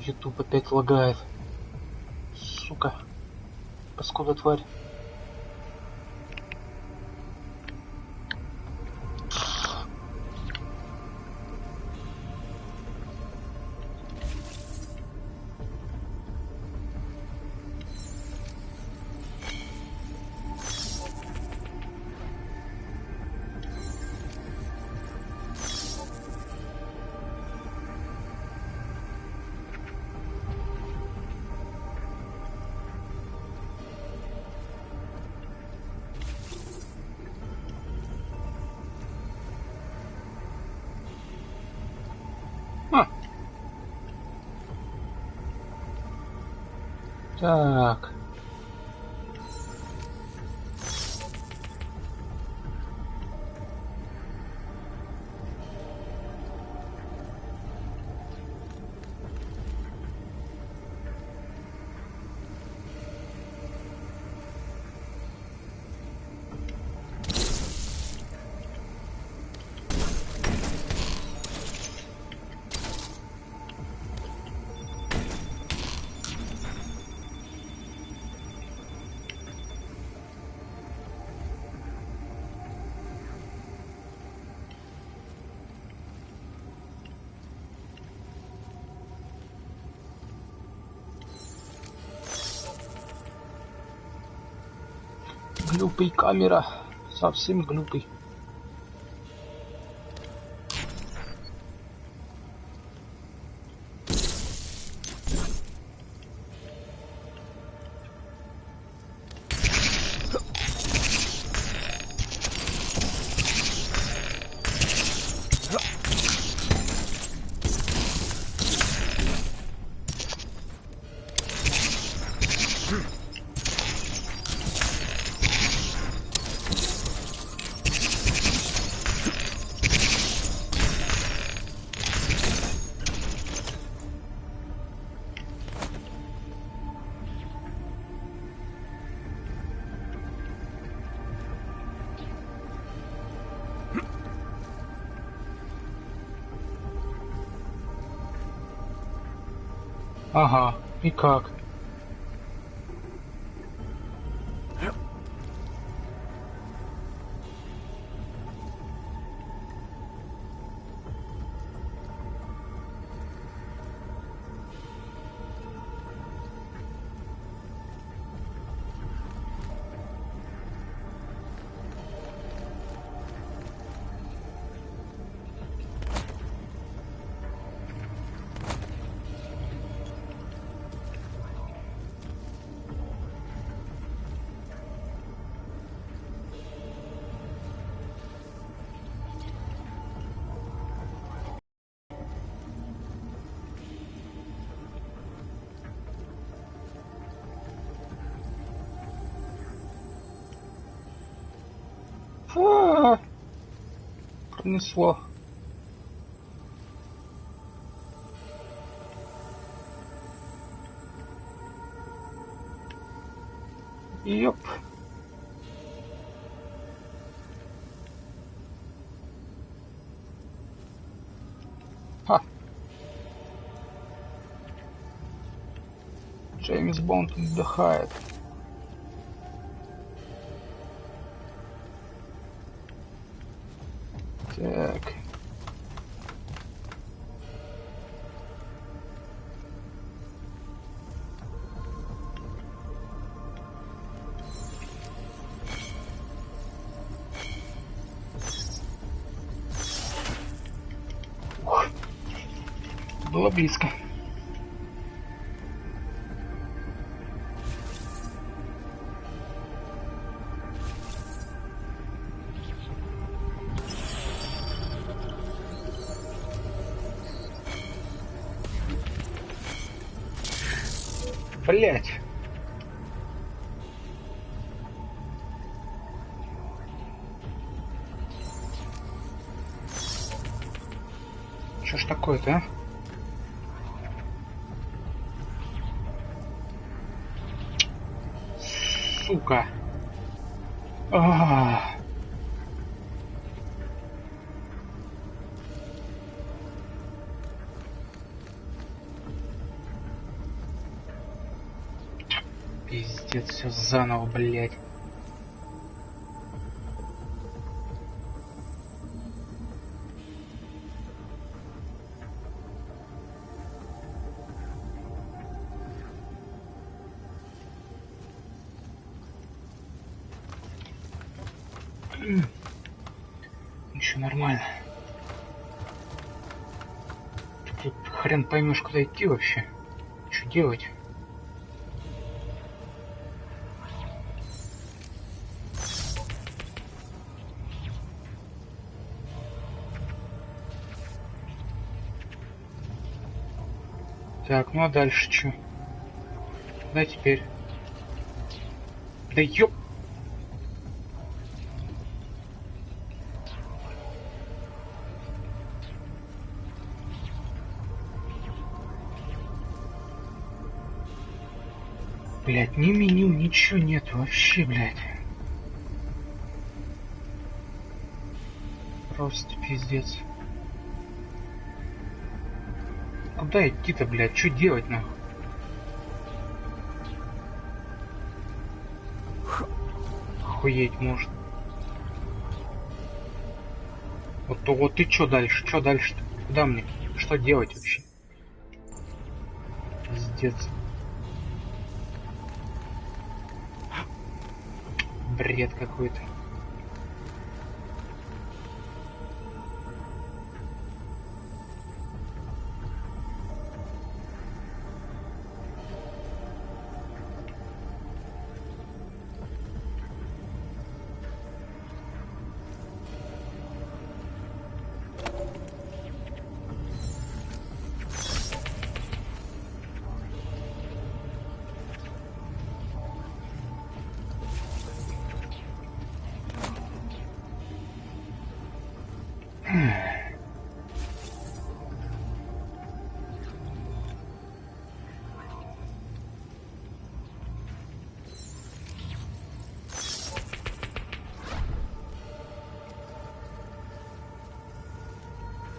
YouTube опять лагает. Сука. Паскуда тварь. Так. Глупый камера. Совсем глупый. Ага, и как? Пронесло. Ёп. Ха. Джеймс Бонд отдыхает. Так. Ух. Было близко. Блять. Что ж такое-то, а? Сука. Пиздец, все заново, блядь. Еще нормально. Тут хрен поймешь, куда идти вообще. Что делать? Так, ну а дальше что? Куда теперь? Да ёп! Блять, ни меню, ничего нет вообще, блять. Просто пиздец. Куда идти-то, блядь? Что делать, нахуй? Охуеть может. Вот ты что дальше? Что дальше-то? Куда мне? Что делать вообще? Пиздец. Бред какой-то.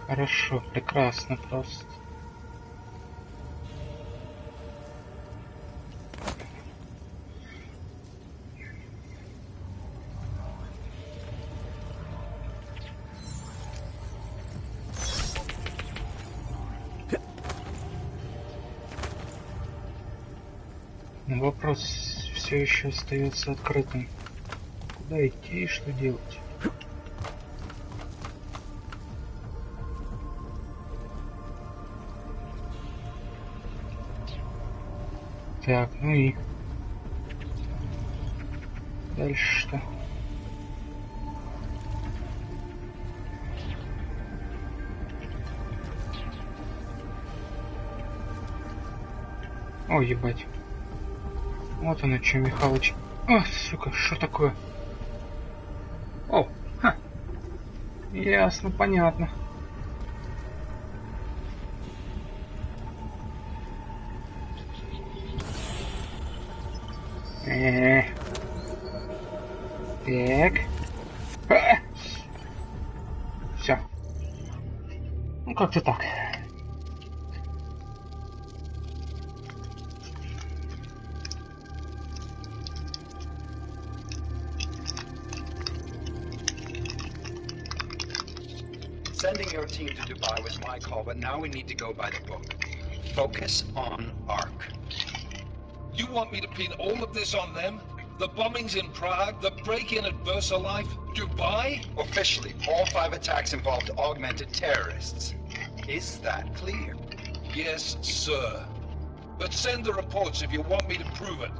Хорошо, прекрасно просто. Но вопрос все еще остается открытым. Куда идти и что делать? Так, ну и дальше что? О, ебать. Вот оно что, Михалыч. О, сука, что такое? О, ха. Ясно, понятно. Так. Все. Ну, как-то так. Sending your team to Dubai was my call, but now we need to go by the book. Focus on ARC. You want me to pin all of this on them? The bombings in Prague, the break-in at VersaLife, Dubai? Officially, all 5 attacks involved augmented terrorists. Is that clear? Yes, sir. But send the reports if you want me to prove it.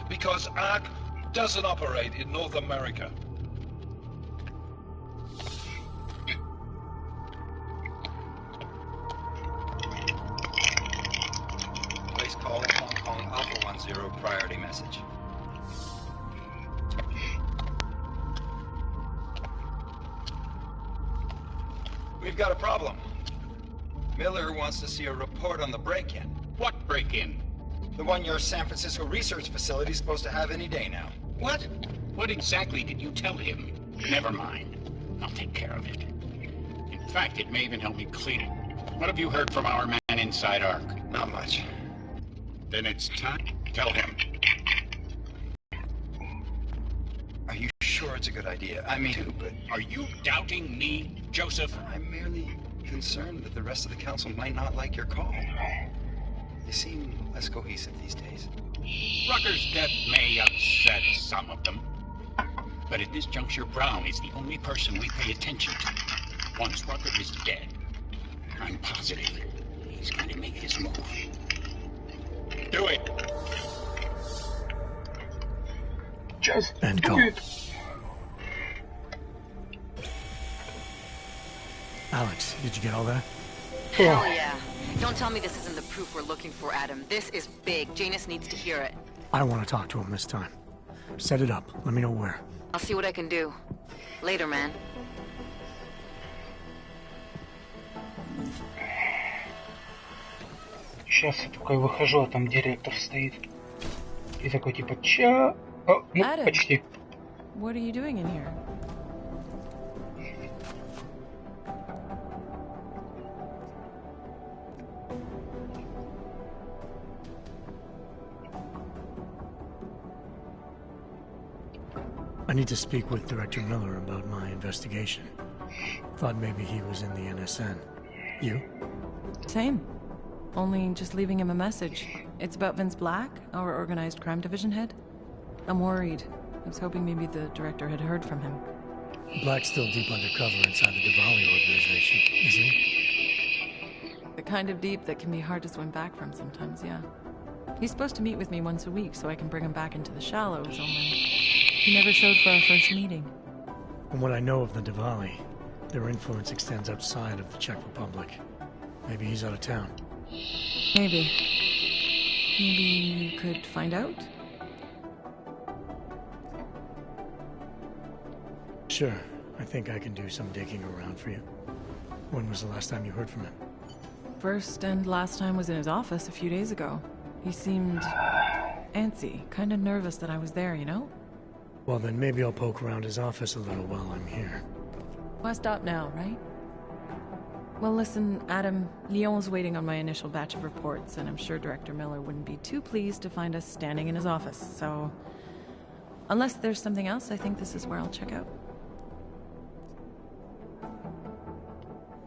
Because ARC doesn't operate in North America. Place call Hong Kong Alpha 10 priority message. We've got a problem. Miller wants to see a report on the break-in. What break-in? The one your San Francisco research facility is supposed to have any day now. What? What exactly did you tell him? Never mind. I'll take care of it. In fact, it may even help me clean it. What have you heard from our man inside ARC? Not much. Then it's time. Tell him. sure it's a good idea. I mean, too, but Are you doubting me, Joseph? I'm merely concerned that the rest of the council might not like your call. They seem less cohesive these days. Rucker's death may upset some of them. But at this juncture, Brown is the only person we pay attention to. Once Rucker is dead, I'm positive he's going to make his move. Do it! Just And do go. it. Alex, did you get all that? Hell yeah. Don't tell me this isn't the proof we're looking for, Adam. This is big. Janus needs to hear it. I want to talk to him this time. Set it up. Let me know where. I'll see what I can do. Later, man. Сейчас я такой выхожу, а там директор стоит. И такой типа, ча... О, ну, Adam. почти. What are you doing in here? I need to speak with Director Miller about my investigation. Thought maybe he was in the NSN. You? Same. Only just leaving him a message. It's about Vince Black, our organized crime division head. I'm worried. I was hoping maybe the director had heard from him. Black's still deep undercover inside the Diwali organization, isn't he? The kind of deep that can be hard to swim back from sometimes, yeah. He's supposed to meet with me once a week so I can bring him back into the shallows, only he never showed for our first meeting. From what I know of the Diwali, their influence extends outside of the Czech Republic. Maybe he's out of town. Maybe. Maybe you could find out? Sure. I think I can do some digging around for you. When was the last time you heard from him? First and last time was in his office a few days ago. He seemed antsy, kind of nervous that I was there, you know? Well, then maybe I'll poke around his office a little while I'm here. Why stop now, right? Well, listen, Adam, Lyon's waiting on my initial batch of reports, and I'm sure Director Miller wouldn't be too pleased to find us standing in his office, so... Unless there's something else, I think this is where I'll check out.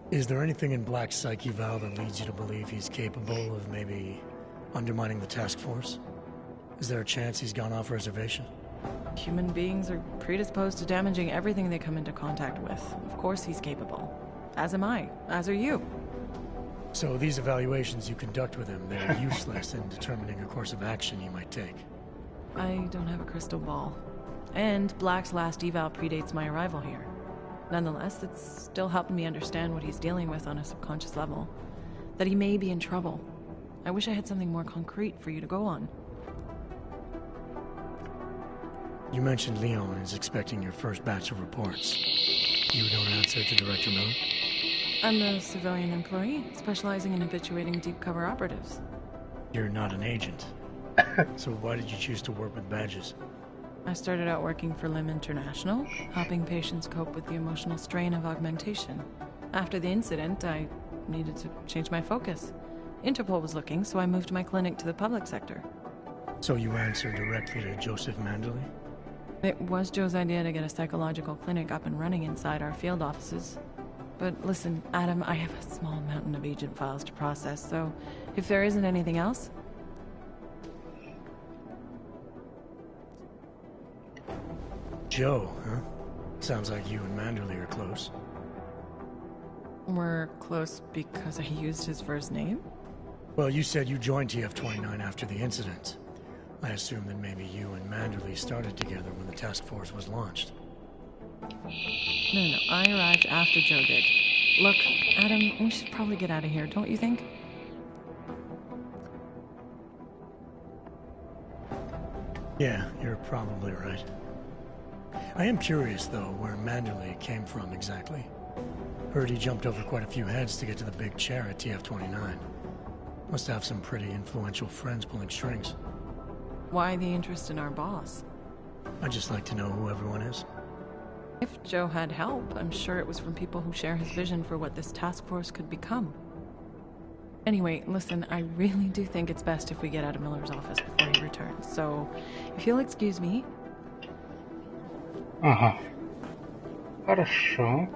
Is there anything in Black's psyche, Val, that leads you to believe he's capable of maybe undermining the task force? Is there a chance he's gone off reservation? Human beings are predisposed to damaging everything they come into contact with. Of course he's capable. As am I. As are you. So these evaluations you conduct with him, they're useless in determining a course of action you might take. I don't have a crystal ball. And Black's last eval predates my arrival here. Nonetheless, it's still helping me understand what he's dealing with on a subconscious level. That he may be in trouble. I wish I had something more concrete for you to go on. You mentioned Leon is expecting your first batch of reports. You don't answer to Director Miller? I'm a civilian employee, specializing in habituating deep cover operatives. You're not an agent. So why did you choose to work with badges? I started out working for Lim International, helping patients cope with the emotional strain of augmentation. After the incident, I needed to change my focus. Interpol was looking, so I moved my clinic to the public sector. So you answer directly to Joseph Manderley? It was Joe's idea to get a psychological clinic up and running inside our field offices. But listen, Adam, I have a small mountain of agent files to process, so if there isn't anything else... Joe, huh? Sounds like you and Manderley are close. We're close because I used his first name? Well, you said you joined TF-29 after the incident. I assume that maybe you and Manderley started together when the task force was launched. No, I arrived after Joe did. Look, Adam, we should probably get out of here, don't you think? Yeah, you're probably right. I am curious, though, where Manderley came from exactly. Heard he jumped over quite a few heads to get to the big chair at TF-29. Must have some pretty influential friends pulling strings. Why the interest in our boss? I'd just like to know who everyone is. If Joe had help, I'm sure it was from people who share his vision for what this task force could become. Anyway, listen, I really do think it's best if we get out of Miller's office before he returns, so if you'll excuse me... Ага. Хорошо.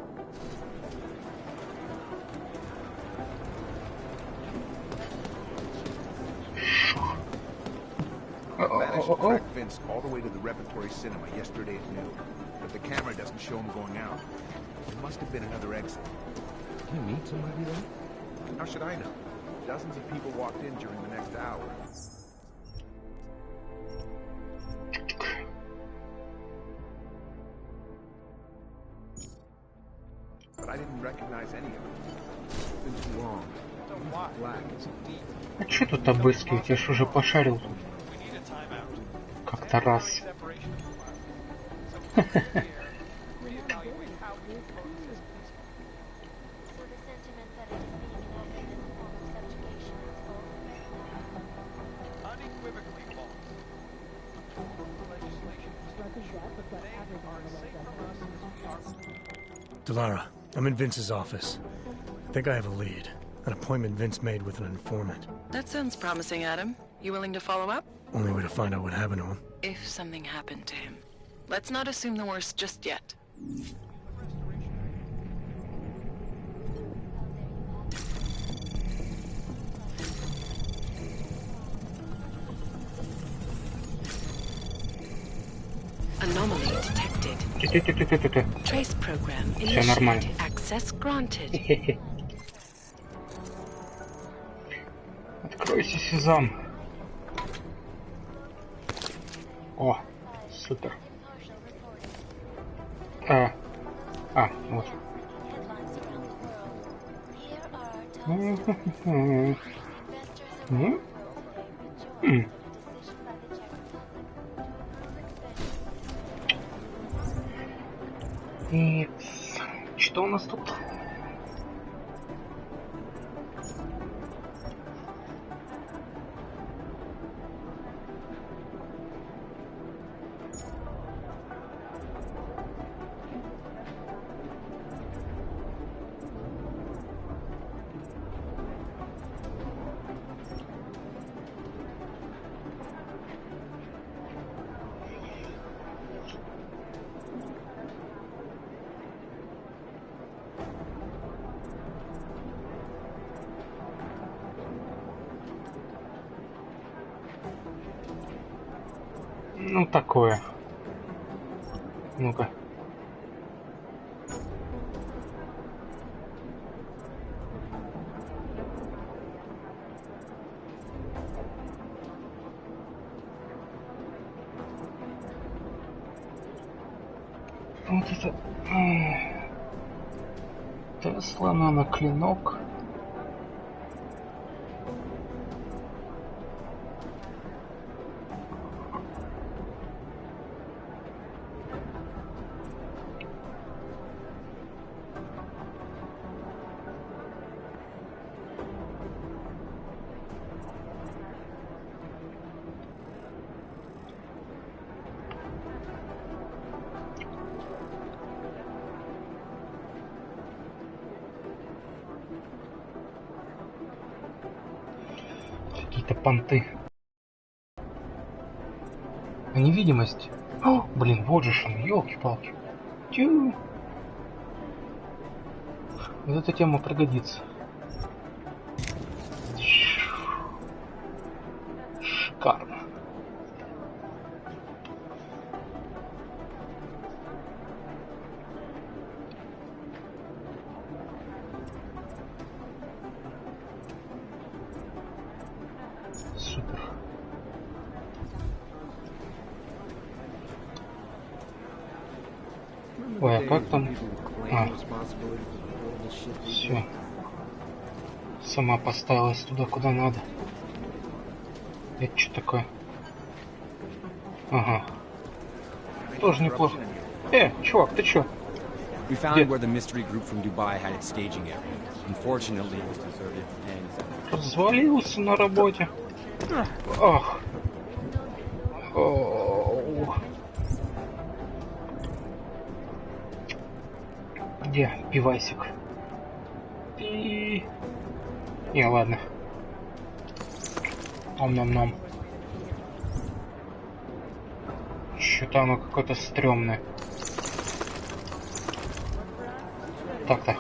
Managed to track Vince all the way to the repertory cinema yesterday at noon, but the camera doesn't show him going out. There must have been another exit. Did you meet somebody there? How should I know? Dozens of people walked in during the next hour. But I didn't recognize any of them. It's been too long. Black is deep. А что тут обыскивать? Я ж уже пошарил тут. Как-то раз. Delara, I'm in Vince's office. I think I have a lead. An appointment Vince made with an informant. That sounds promising, Adam. You willing to follow up? Only way to find out what happened to him. If something happened to him. Let's not assume the worst just yet. Anomaly detected. Trace program initiated. Access granted. Откройся, Сезам. О, супер. Вот. И что у нас тут? Ну, такое. Ну-ка. Вот это... Тесла, наноклинок. Какие-то понты. А невидимость. О, блин, вот же он, елки-палки. Тю. Вот эта тема пригодится. Шикарно. Супер. Ой, а как там? Все. Сама поставилась туда, куда надо. Это что такое? Ага. Тоже неплохо. Чувак, ты чё? We found where the mystery group from Dubai had its staging area. Unfortunately, it was deserted and... Развалился на работе. Ах. Оу. Где пивасик? Не, ладно. Ом-ном-ном. Что-то оно какое-то стрёмное. Так-то.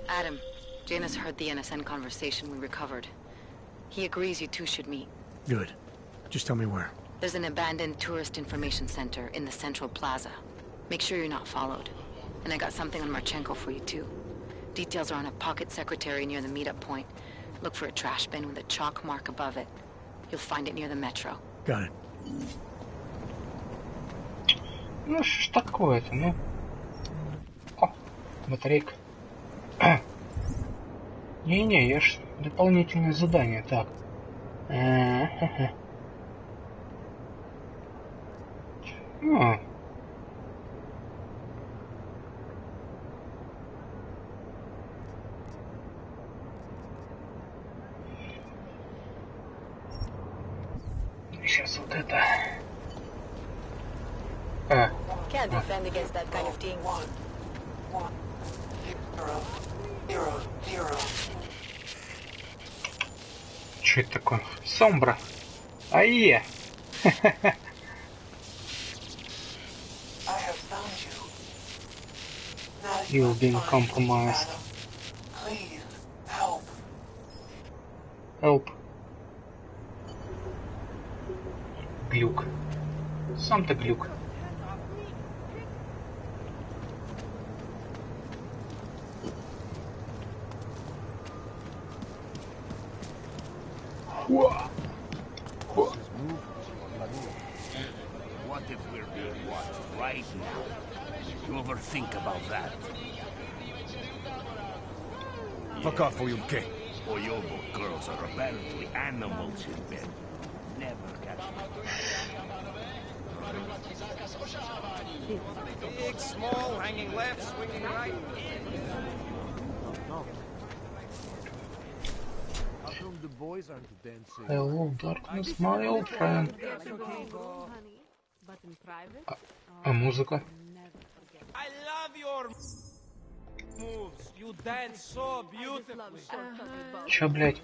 Adam, Janus heard the NSN conversation we recovered. He agrees you two should meet. Good. Just tell me where. There's an abandoned tourist information center in the central plaza. Make sure you're not followed. And I got something on Marchenko for you too. Details are on a pocket secretary near the meetup point. Look for a trash bin with a chalk mark above it. You'll find it near the metro. Got it. Ну что ж такое-то, ну? О, батарейка. Не-не, я ж дополнительное задание, так. Сейчас вот это. Can't defend against that kind of thing. 0, 0. Что это такое? Сомбра. Ае! You've been compromised. Please, help. Help. Глюк. Сам ты глюк. What if we're being watched right now? You ever think about that? Fuck off, Oyuke. Oyobo girls are apparently animals in bed. Never catch Big, small, hanging left, swinging right. No. How come the boys aren't dancing? Hello, darkness, my old friend. А музыка? I love your moves. You dance so beautifully. Чё, блядь?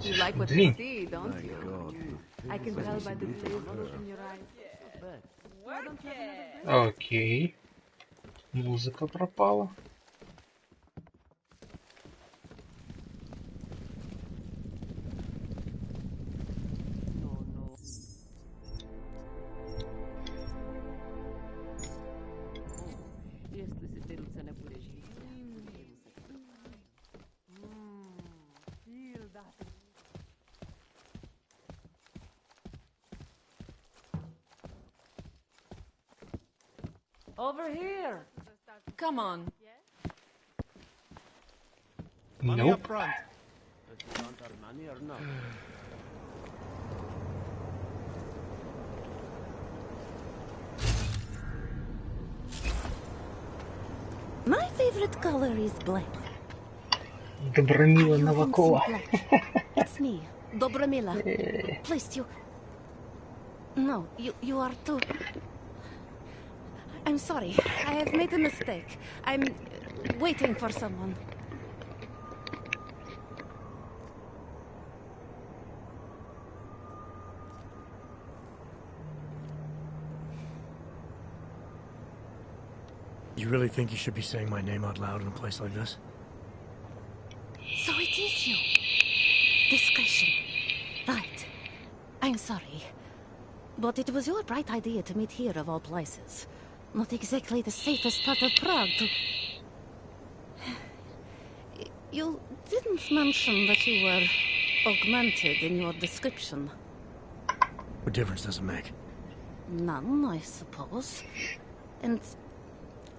You like what you see, don't you? I can tell by the blaze in your eyes. Why don't you have another drink? Окей. Музыка пропала. Если соберутся на бурежи. Over here. Come on. Money up Nope. front. Money or not? My favorite color is black. Добромила Новакова. It's me, Dobramila. Please, you... No, you are too... I'm sorry. I have made a mistake. I'm waiting for someone. You really think you should be saying my name out loud in a place like this? So it is you. Discretion. Right. I'm sorry. But it was your bright idea to meet here of all places. Not exactly the safest part of Prague to... You didn't once mentioned that you were augmented in your description. What difference does it make? None, I suppose. And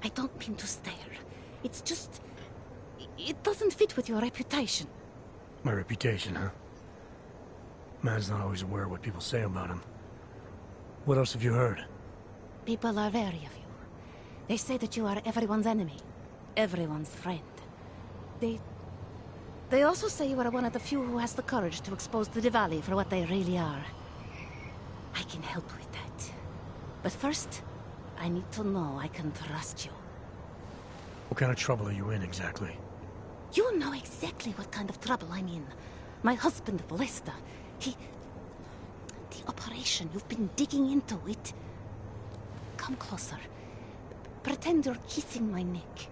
I don't mean to stare. It's just... it doesn't fit with your reputation. My reputation, huh? Man's not always aware of what people say about him. What else have you heard? People are wary of you. They say that you are everyone's enemy. Everyone's friend. They also say you are one of the few who has the courage to expose the Diwali for what they really are. I can help with that. But first, I need to know I can trust you. What kind of trouble are you in, exactly? You know exactly what kind of trouble I'm in. My husband, Lester, the operation you've been digging into it... Come closer. Pretend you're kissing my neck.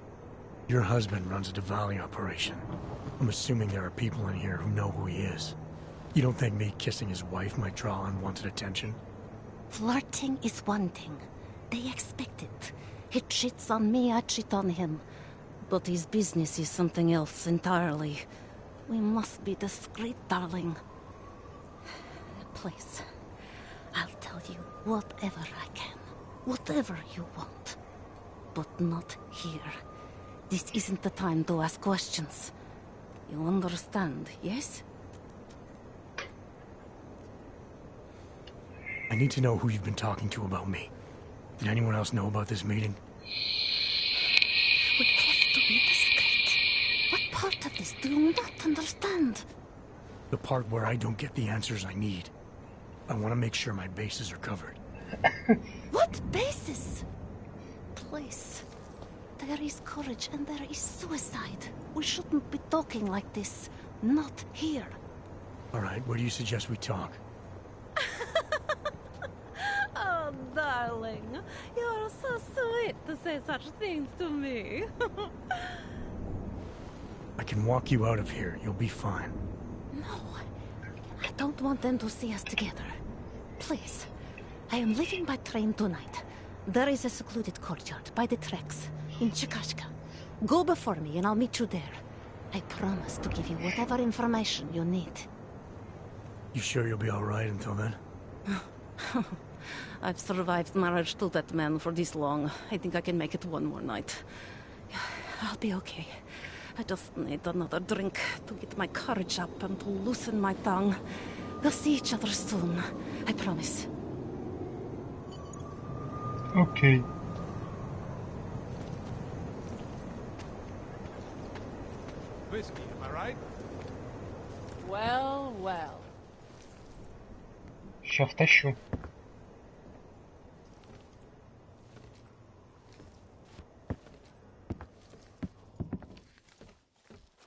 Your husband runs a Diwali operation. I'm assuming there are people in here who know who he is. You don't think me kissing his wife might draw unwanted attention? Flirting is one thing. They expect it. He cheats on me, I cheat on him. But his business is something else entirely. We must be discreet, darling. Please, I'll tell you whatever I can. Whatever you want. But not here. This isn't the time to ask questions. You understand, yes? I need to know who you've been talking to about me. Did anyone else know about this meeting? We have to be discreet. What part of this do you not understand? The part where I don't get the answers I need. I want to make sure my bases are covered. What bases? Please. There is courage and there is suicide. We shouldn't be talking like this. Not here. All right, where do you suggest we talk? Oh, darling. You're so sweet to say such things to me. I can walk you out of here. You'll be fine. No. I don't want them to see us together. Please. I am leaving by train tonight. There is a secluded courtyard by the tracks in Chikashka. Go before me and I'll meet you there. I promise to give you whatever information you need. You sure you'll be all right until then? I've survived marriage to that man for this long. I think I can make it one more night. I'll be okay. I just need another drink to get my courage up and to loosen my tongue. We'll see each other soon. I promise. Okay. Whiskey, am I right? Well, well. Ща втащу.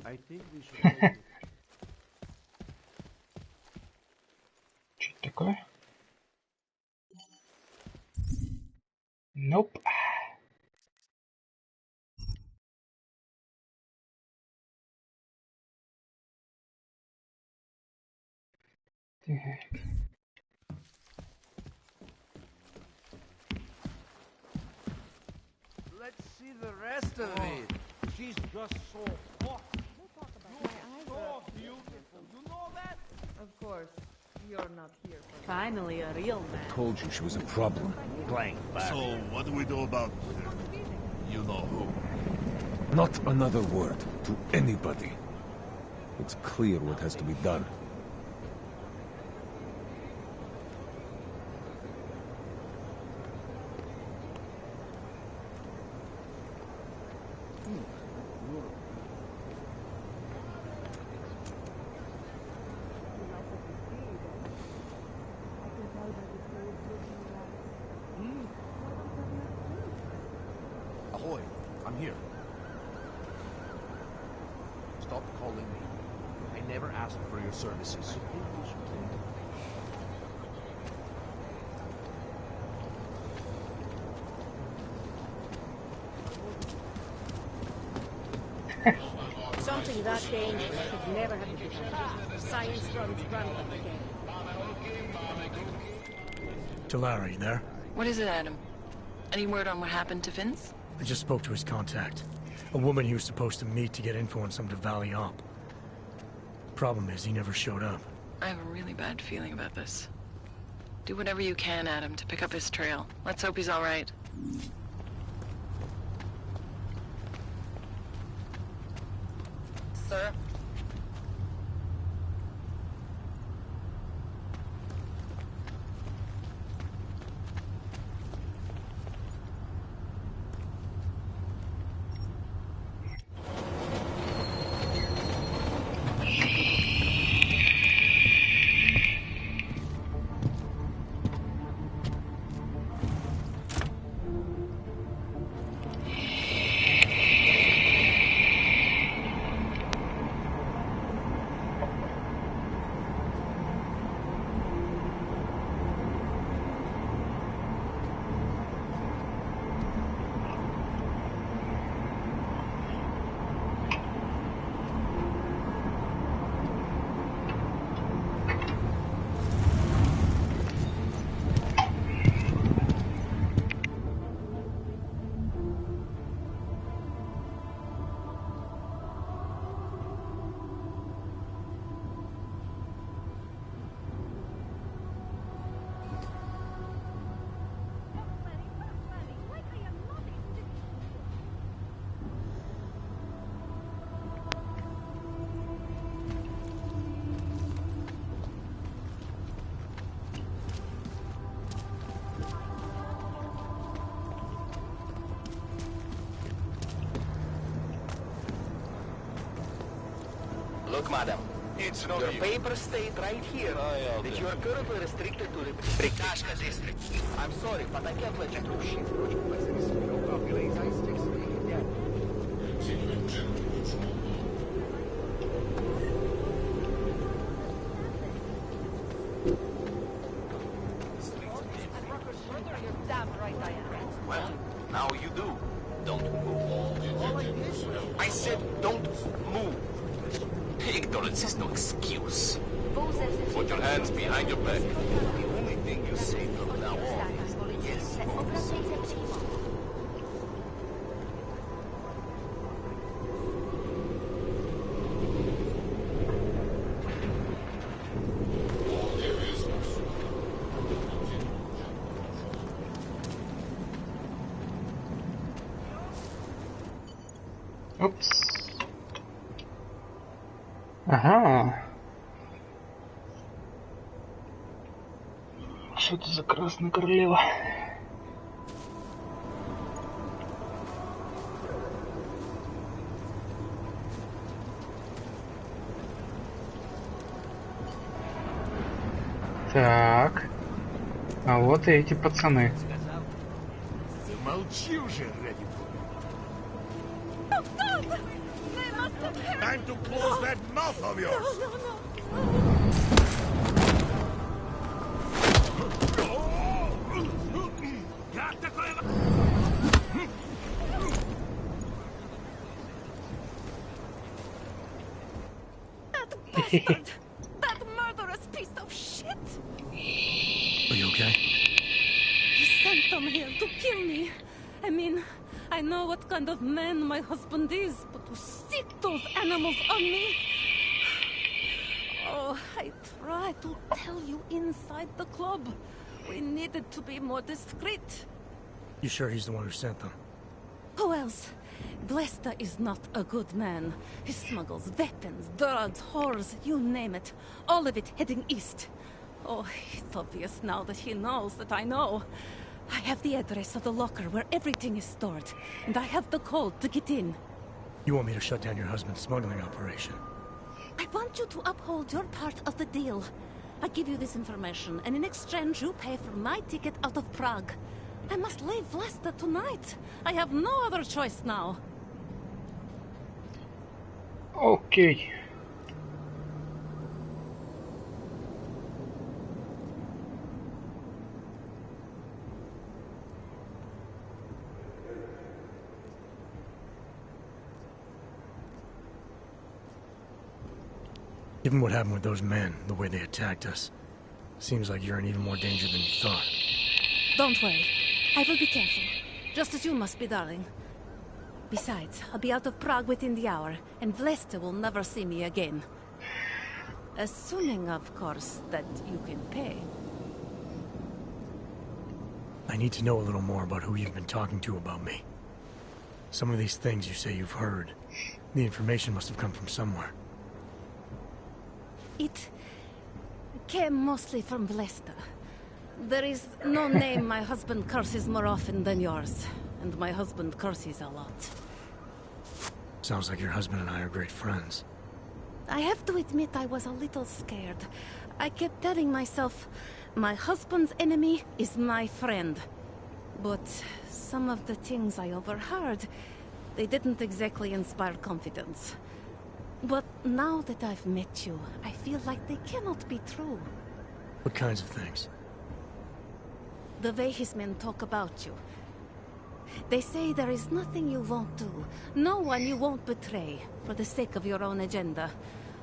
I think we should. Что это такое? Nope. Так. Let's see the rest of it. She's just so hot. You're so beautiful. You know that? Of course. You're not here for Finally, a real man. Told you she was a problem. Playing back. So, what do we do about you know who? Not another word to anybody. It's clear what has to be done. Ahoy, I'm here. Stop calling me. I never asked for your services. Something that dangerous should never have been done. Science runs rampant again. Larry, there? What is it, Adam? Any word on what happened to Vince? I just spoke to his contact. A woman he was supposed to meet to get info on some Diwali op. Problem is, he never showed up. I have a really bad feeling about this. Do whatever you can, Adam, to pick up his trail. Let's hope he's all right. Sir? Look, madam. Your papers state right here that you are currently restricted to the Freek district. I'm sorry, but I can't let you through shit. Well, now you do. Don't move. I said don't move. Ignorance is no excuse. Put your hands behind your back. The only thing you say from now on is yes. Опс. Ага. Что это за красная королева? Так. А вот и эти пацаны. Молчи уже, ради бога. Time to close that mouth of yours. That bastard! That murderous piece of shit! Are you okay? He sent them here to kill me. I mean, I know what kind of man my husband is, but to stick those animals on me... Oh, I tried to tell you inside the club. We needed to be more discreet. You sure he's the one who sent them? Who else? Blesta is not a good man. He smuggles weapons, drugs, whores, you name it. All of it heading east. Oh, it's obvious now that he knows that I know. I have the address of the locker where everything is stored, and I have the code to get in. You want me to shut down your husband's smuggling operation? I want you to uphold your part of the deal. I give you this information, and in exchange you pay for my ticket out of Prague. I must leave Vlasta tonight. I have no other choice now. Окей. Given what happened with those men, the way they attacked us, seems like you're in even more danger than you thought. Don't worry. I will be careful. Just as you must be, darling. Besides, I'll be out of Prague within the hour, and Vlasta will never see me again. Assuming, of course, that you can pay. I need to know a little more about who you've been talking to about me. Some of these things you say you've heard. The information must have come from somewhere. It came mostly from Vlesta. There is no name my husband curses more often than yours. And my husband curses a lot. Sounds like your husband and I are great friends. I have to admit I was a little scared. I kept telling myself, my husband's enemy is my friend. But some of the things I overheard, they didn't exactly inspire confidence. But now that I've met you, I feel like they cannot be true. What kinds of things? The way his men talk about you. They say there is nothing you won't do, no one you won't betray, for the sake of your own agenda.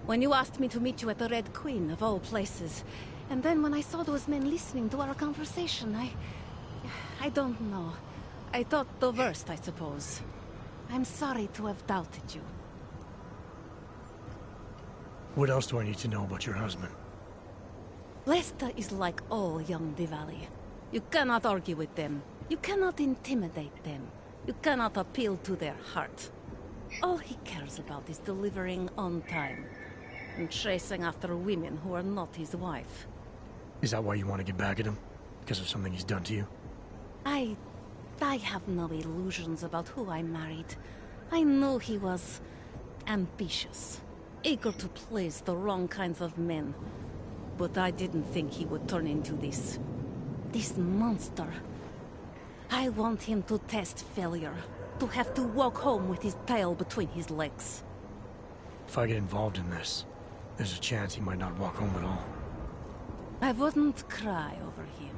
When you asked me to meet you at the Red Queen, of all places, and then when I saw those men listening to our conversation, I don't know. I thought the worst, I suppose. I'm sorry to have doubted you. What else do I need to know about your husband? Lesta is like all young Diwali. You cannot argue with them. You cannot intimidate them. You cannot appeal to their heart. All he cares about is delivering on time. And chasing after women who are not his wife. Is that why you want to get back at him? Because of something he's done to you? I have no illusions about who I married. I knew he was ambitious. Eager to please the wrong kinds of men. But I didn't think he would turn into this monster. I want him to test failure. To have to walk home with his tail between his legs. If I get involved in this, there's a chance he might not walk home at all. I wouldn't cry over him.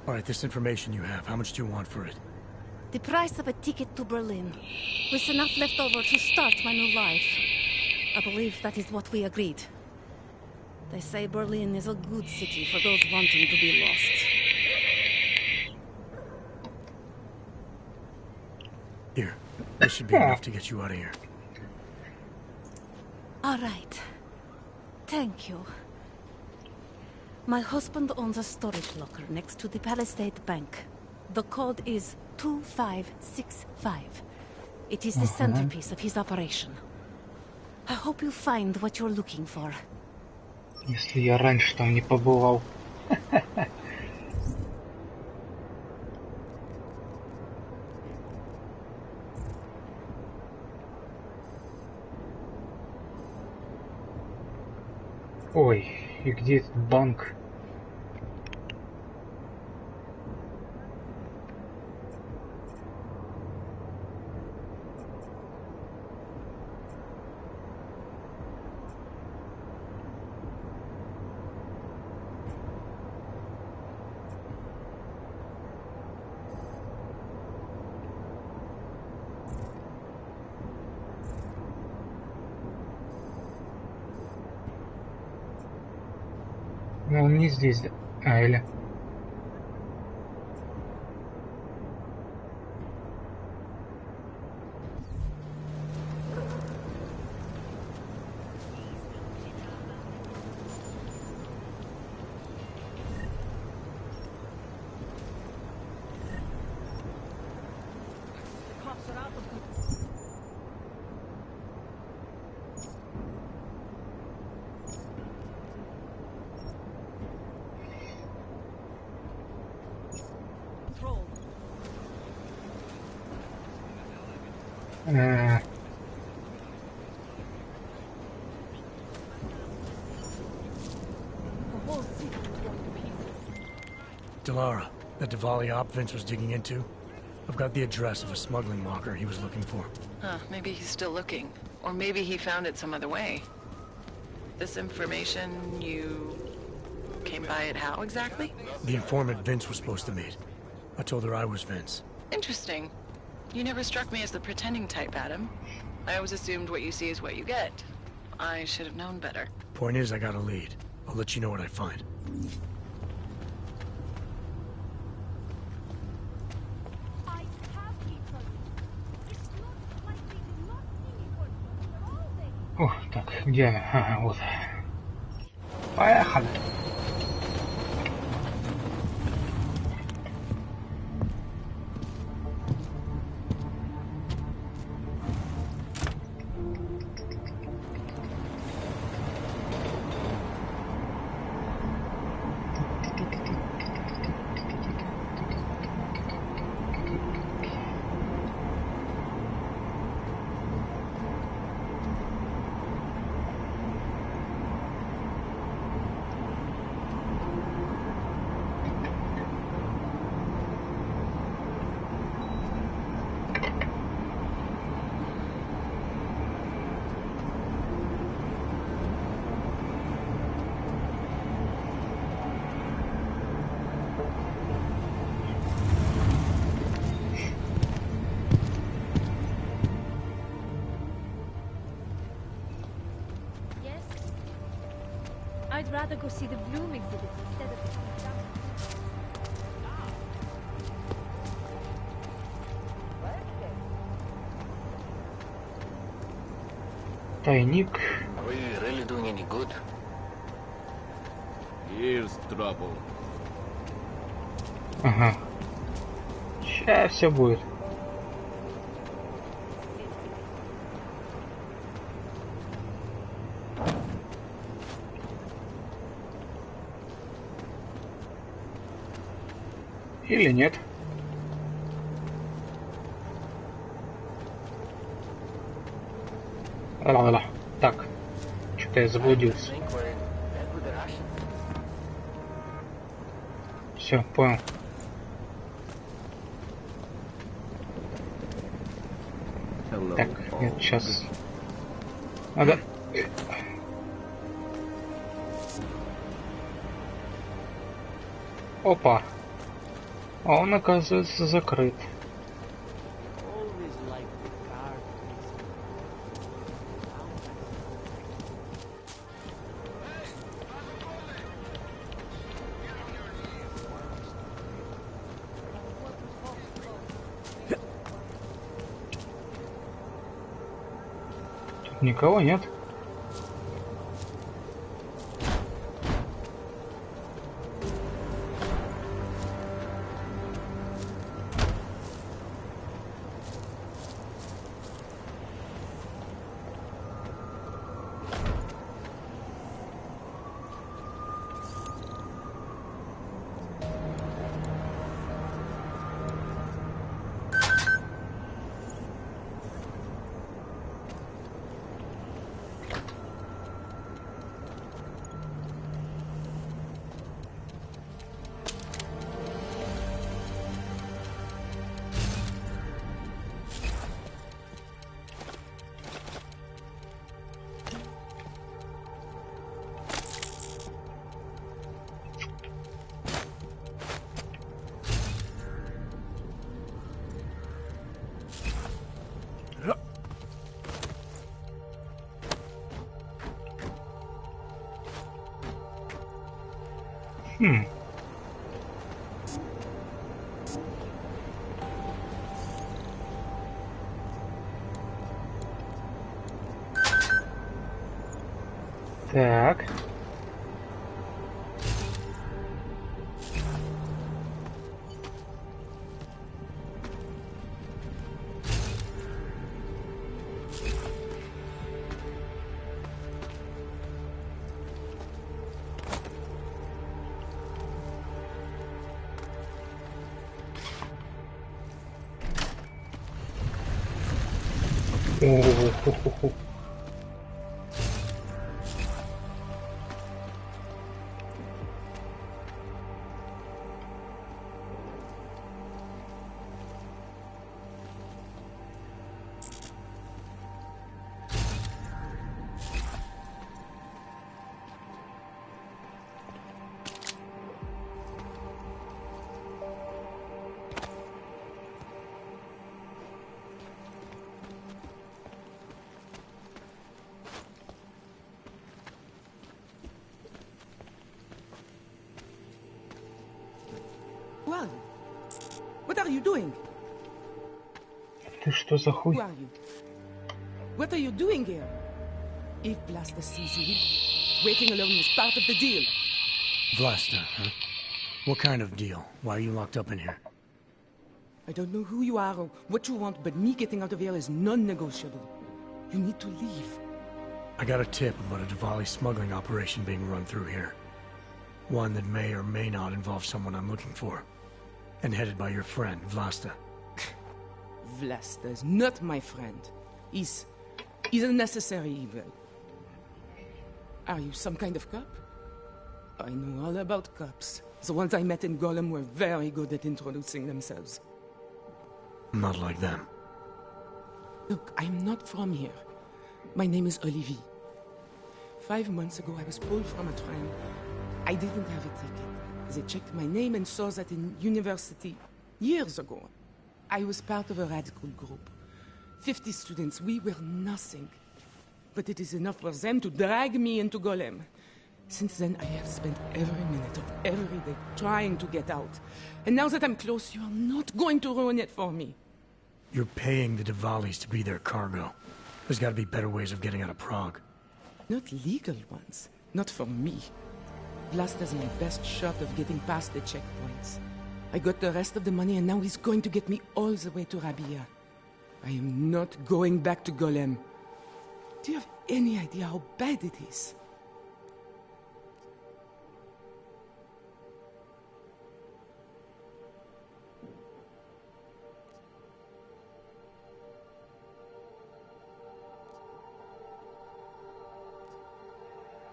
Alright, this information you have, how much do you want for it? The price of a ticket to Berlin. With enough left over to start my new life. I believe that is what we agreed. They say Berlin is a good city for those wanting to be lost. Here, this should be enough to get you out of here. All right. Thank you. My husband owns a storage locker next to the Palisade Bank. The code is 2565. It is the centerpiece of his operation. I hope you find what you're looking for. Если я раньше там не побывал. Ой, и где этот банк? Ну, он не здесь, да? А, или... Delara, that Diwali op Vince was digging into? I've got the address of a smuggling locker he was looking for. Huh, maybe he's still looking. Or maybe he found it some other way. This information, you came by it how exactly? The informant Vince was supposed to meet. I told her I was Vince. Interesting. You never struck me as the pretending type, Adam. I always assumed what you see is what you get. I should have known better. Point is, I got a lead. I'll let you know what I find. О, так, где она? Ага, вот. Поехали. I'd rather go see the Bloom exhibit instead of the Тайник. Are we really doing any good? Here's trouble. Ага. Сейчас все будет. Или нет? Ла-ла-ла. Так, что-то я заблудился. Все, понял. Так, нет, сейчас. Надо. Опа. А он, оказывается, закрыт. Тут никого нет. Так. О-хо-хо-хо. What are you doing? Ты что за хуй? Who are you? What are you doing here? If Blaster sees you, waiting alone was part of the deal. Vlasta, huh? What kind of deal? Why are you locked up in here? I don't know who you are or what you want, but me getting out of here is non-negotiable. You need to leave. I got a tip about a Diwali smuggling operation being run through here. One that may or may not involve someone I'm looking for. And headed by your friend, Vlasta. Vlasta is not my friend. He's a necessary evil. Are you some kind of cop? I know all about cops. The ones I met in Golem were very good at introducing themselves. Not like them. Look, I'm not from here. My name is Olivier. 5 months ago, I was pulled from a train. I didn't have a ticket. They checked my name and saw that in university years ago. I was part of a radical group. 50 students, we were nothing. But it is enough for them to drag me into Golem. Since then, I have spent every minute of every day trying to get out. And now that I'm close, you are not going to ruin it for me. You're paying the Diwalis to be their cargo. There's got to be better ways of getting out of Prague. Not legal ones. Not for me. Vlasta's my best shot of getting past the checkpoints. I got the rest of the money and now he's going to get me all the way to Rabia. I am not going back to Golem. Do you have any idea how bad it is?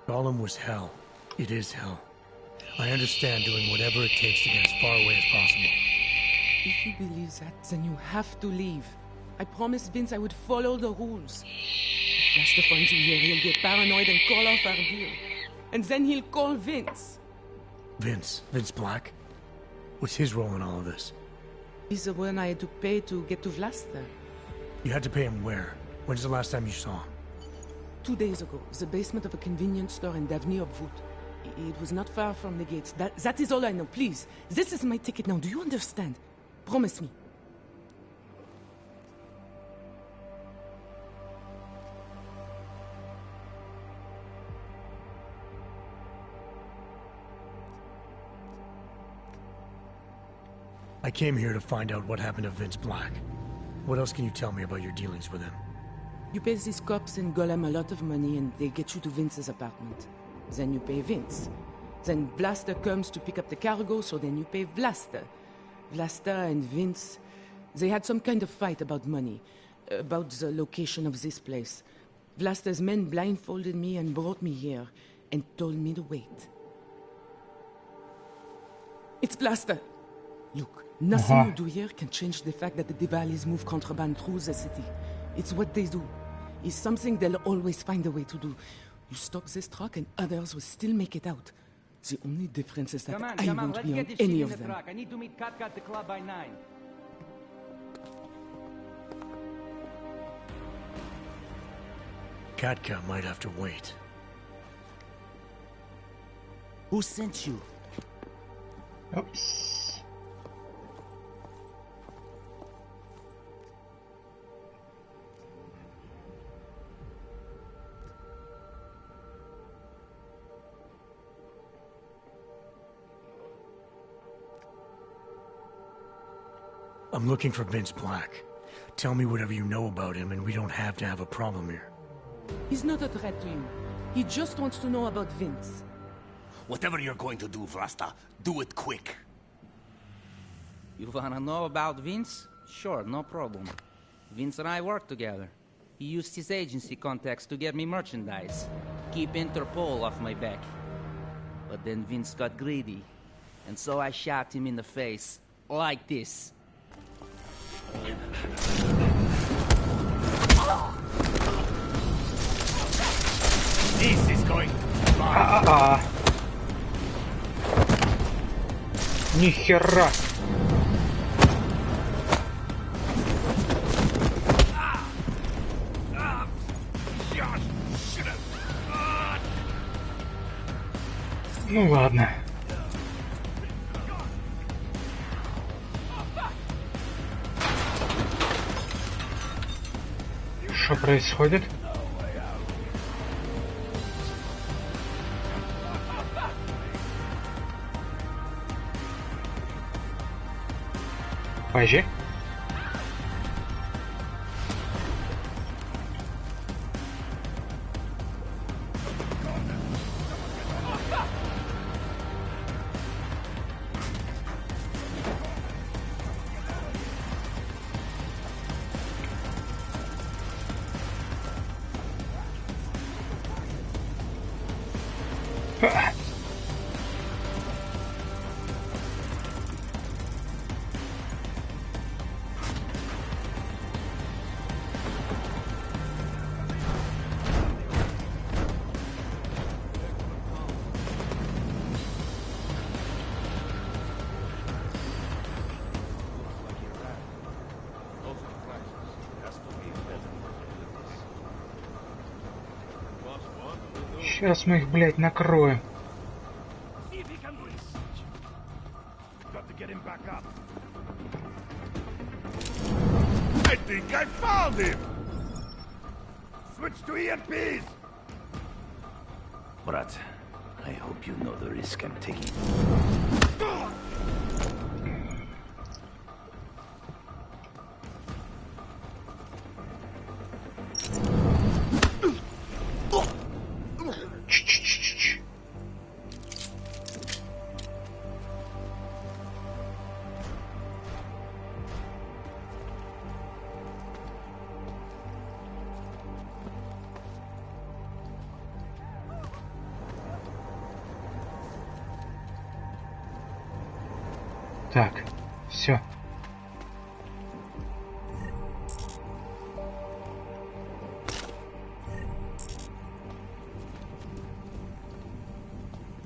Golem was hell. It is hell. I understand doing whatever it takes to get as far away as possible. If you believe that, then you have to leave. I promised Vince I would follow the rules. If Vlasta finds you here, he'll get paranoid and call off our deal. And then he'll call Vince. Vince Black? What's his role in all of this? He's the one I had to pay to get to Vlasta. You had to pay him where? When's the last time you saw him? 2 days ago, the basement of a convenience store in Davni Obvut. It was not far from the gates. That is all I know. Please, this is my ticket now. Do you understand? Promise me. I came here to find out what happened to Vince Black. What else can you tell me about your dealings with him? You pay these cops in Golem a lot of money and they get you to Vince's apartment. Then you pay Vince. Then Blaster comes to pick up the cargo, so then you pay Vlasta. Vlasta and Vince, they had some kind of fight about money, about the location of this place. Vlasta's men blindfolded me and brought me here, and told me to wait. It's Blaster! Look, nothing you do here can change the fact that the Diwalis move contraband through the city. It's what they do. It's something they'll always find a way to do. You stop this truck and others will still make it out. The only difference is that I won't be on any of them. I need to meet Katka at the club by 9. Katka might have to wait. Who sent you? Oops. I'm looking for Vince Black. Tell me whatever you know about him and we don't have to have a problem here. He's not a threat to you. He just wants to know about Vince. Whatever you're going to do, Vlasta, do it quick. You wanna know about Vince? Sure, no problem. Vince and I work together. He used his agency contacts to get me merchandise. Keep Interpol off my back. But then Vince got greedy. And so I shot him in the face. Like this. This is going Нихера. Ну ладно. Что происходит? Позже. Сейчас мы их, блядь, накроем. I think I found him! Switch to EMPs! Brат, I hope you know the risk I'm taking. Так, все.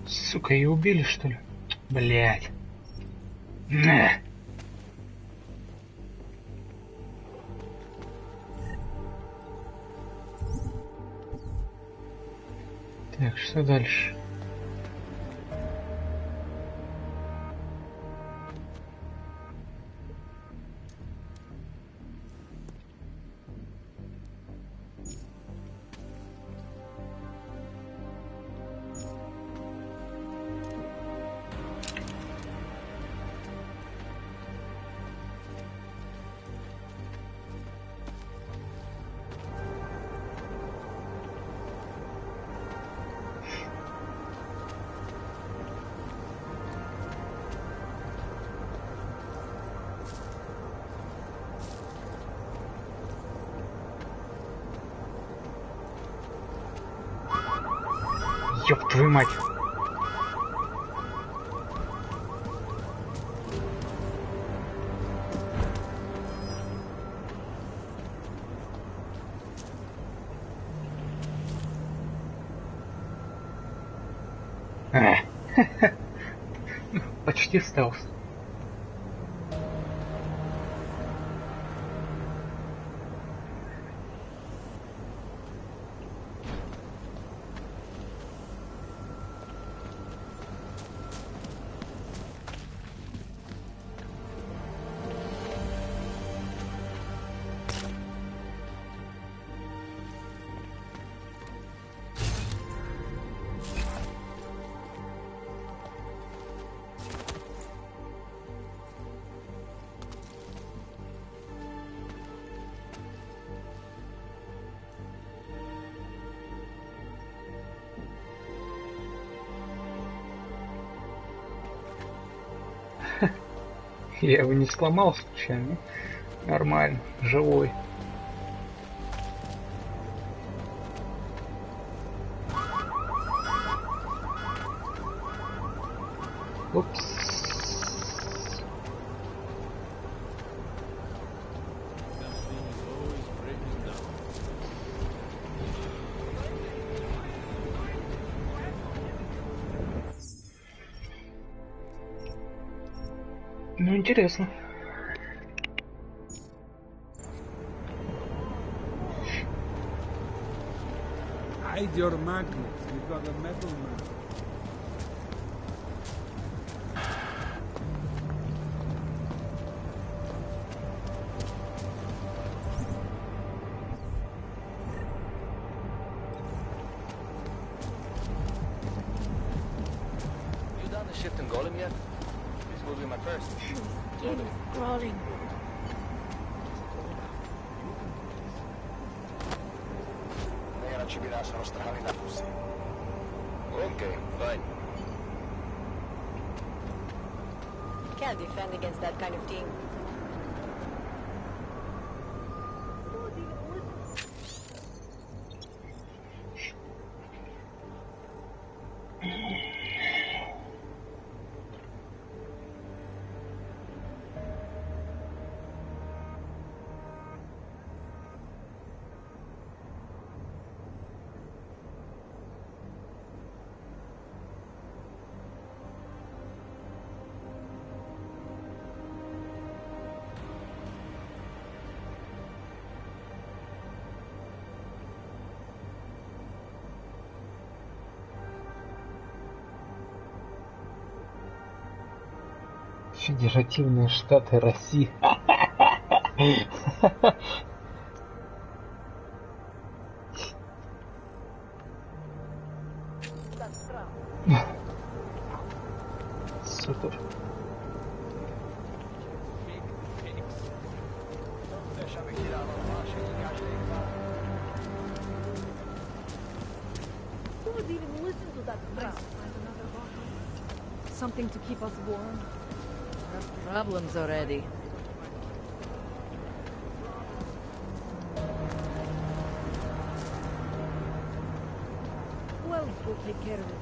Сука, ее убили, что ли? Блять. Так, что дальше? Ёб твою мать. Почти стелс. Я его не сломал случайно. Нормально, живой. Упс. Ну, интересно. Hide your magnets. We've got a metal man. You done the shift in Golem yet? will be my first. Skin is crawling. Non ci dirà, sono strani da così. Okay, fine. Can't defend against that kind of team. Федеративные Штаты России. Супер. Who would even listen to that crap? Something to keep us warm. Problems already. Who else will take care of it?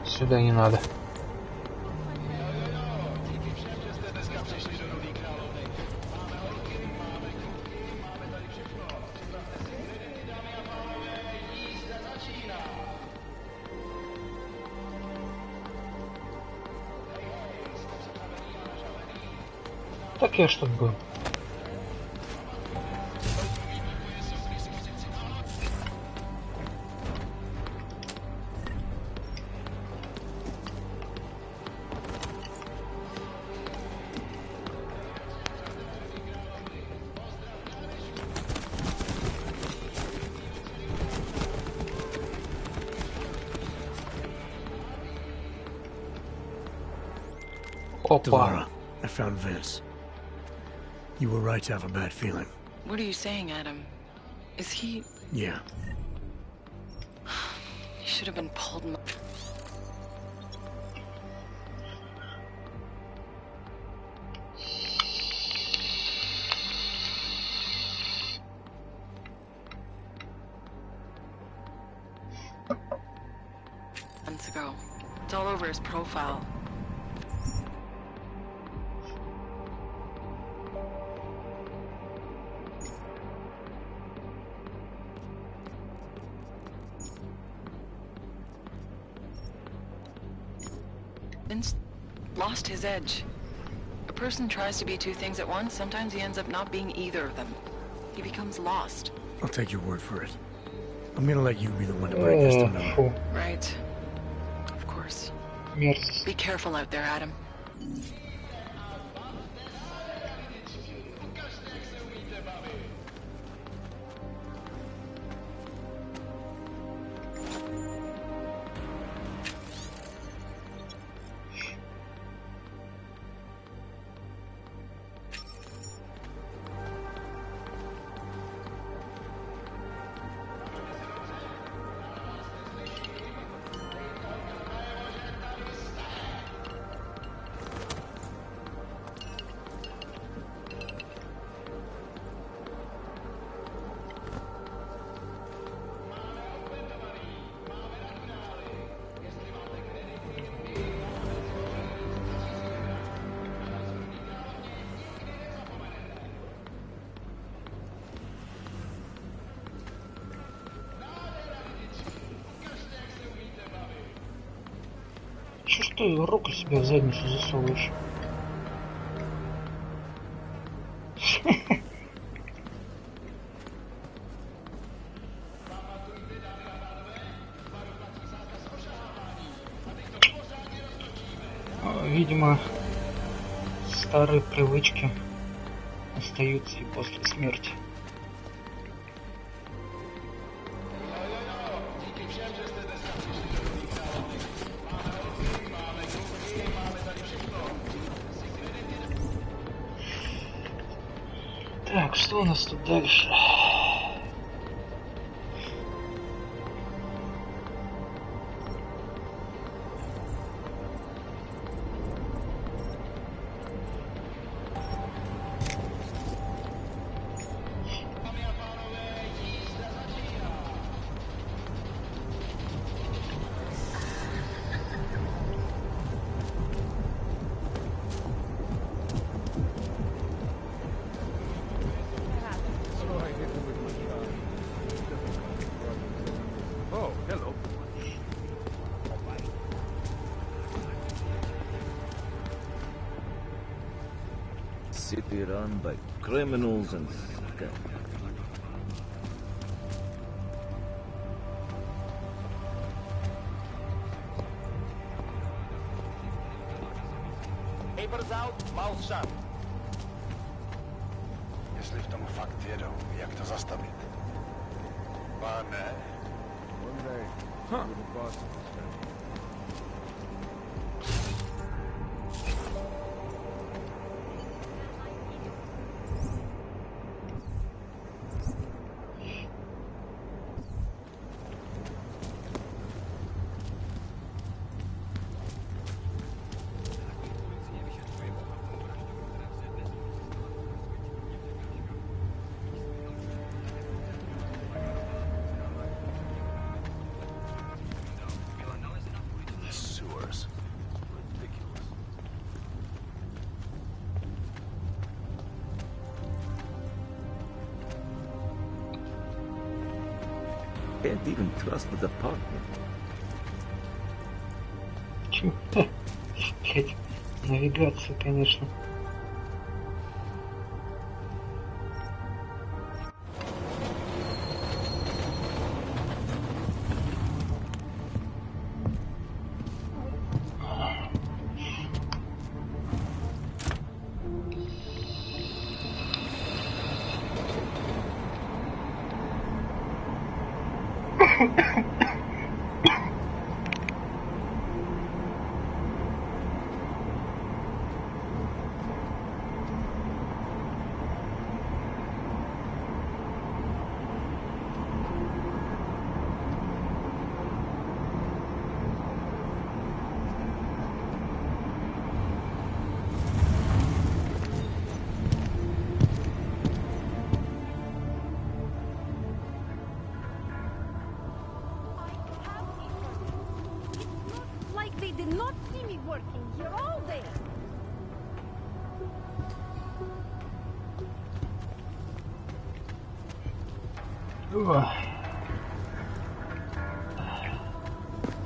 Сюда не надо. Так я что-то был. Delara, I found Vince. You were right to have a bad feeling. What are you saying, Adam? Is he... Yeah. He should have been pulled... months ago. It's all over his profile. Vince lost his edge. A person tries to be two things at once, sometimes he ends up not being either of them. He becomes lost. I'll take your word for it. I'm gonna let you be the one to break this to Miller. Right. Of course. Be careful out there, Adam. Чё ж ты руку себе в задницу засовываешь? Видимо, старые привычки остаются и после смерти. Так, что у нас тут дальше? City run by criminals and scum. Papers out, mouth shut. Jeśli w tym fakt wierzą, jak to zastawić? Pane. One day, you're the boss of this family. Can't even trust the department. Чё? Блять, навигация, конечно. They did not see me working here all day.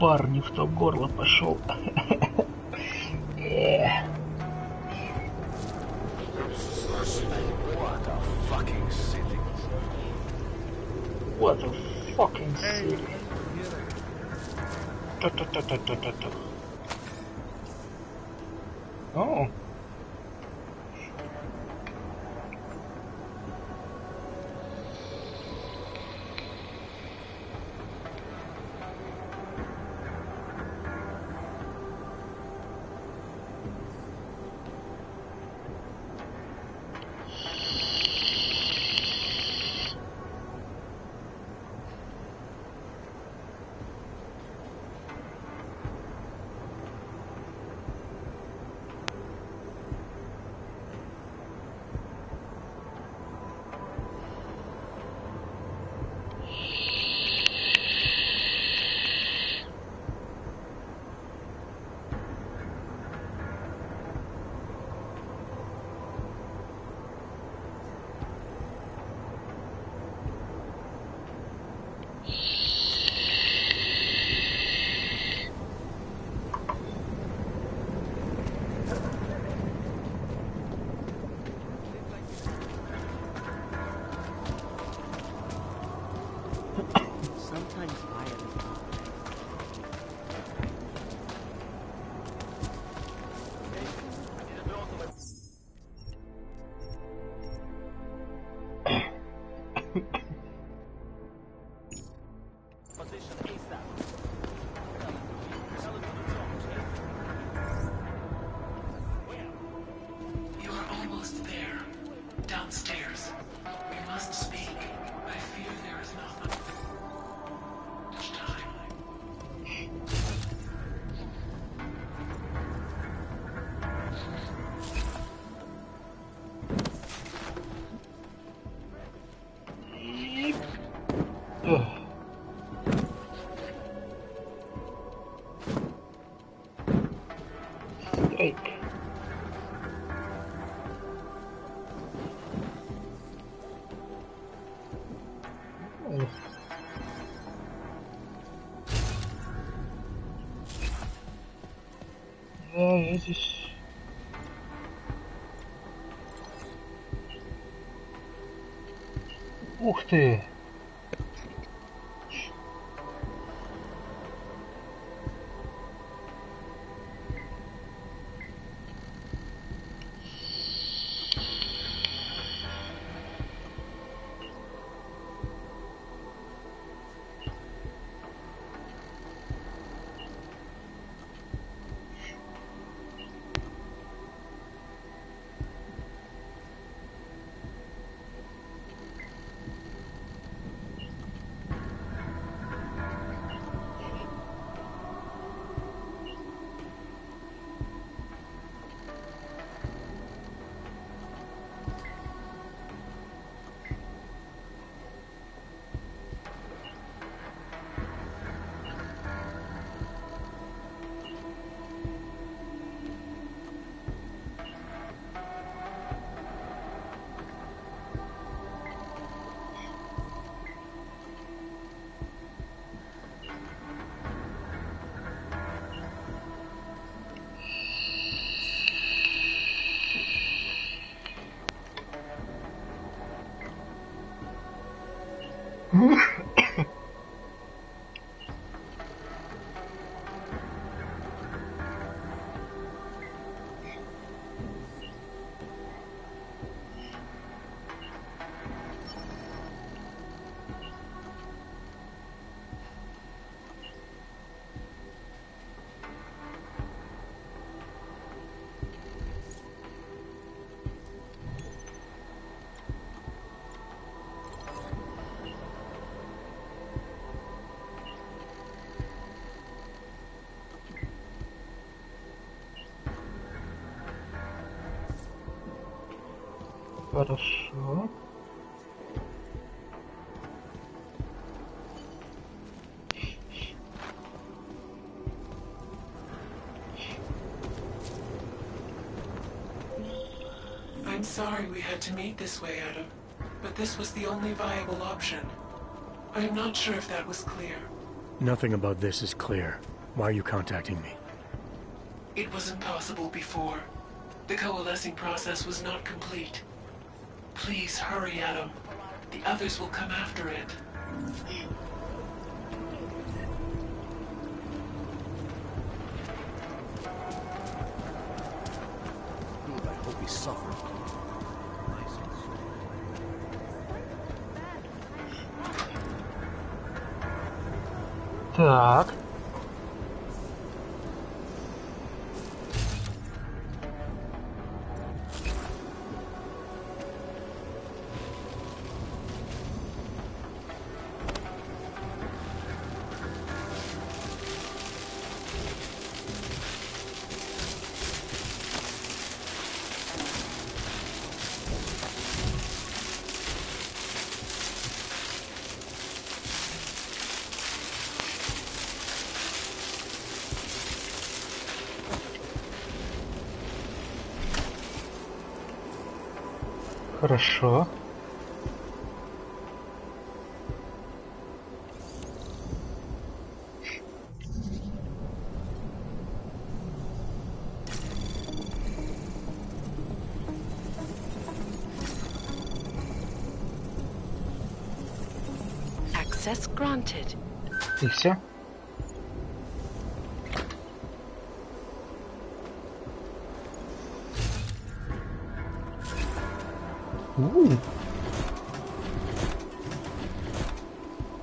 Пар не в то горло пошел. What a fucking city. Та-та-та-та-та-та-та. О. You are almost there. Downstairs. We must speak. I fear there is not much time. Freek. Да, я здесь. Ух ты! Хорошо. I'm sorry we had to meet this way, Adam, but this was the only viable option. I am not sure if that was clear. Nothing about this is clear. Why are you contacting me? It was impossible before. The coalescing process was not complete. Please hurry, Adam. The others will come after it. I hope he suffered. Так. Хорошо. Access granted. И все.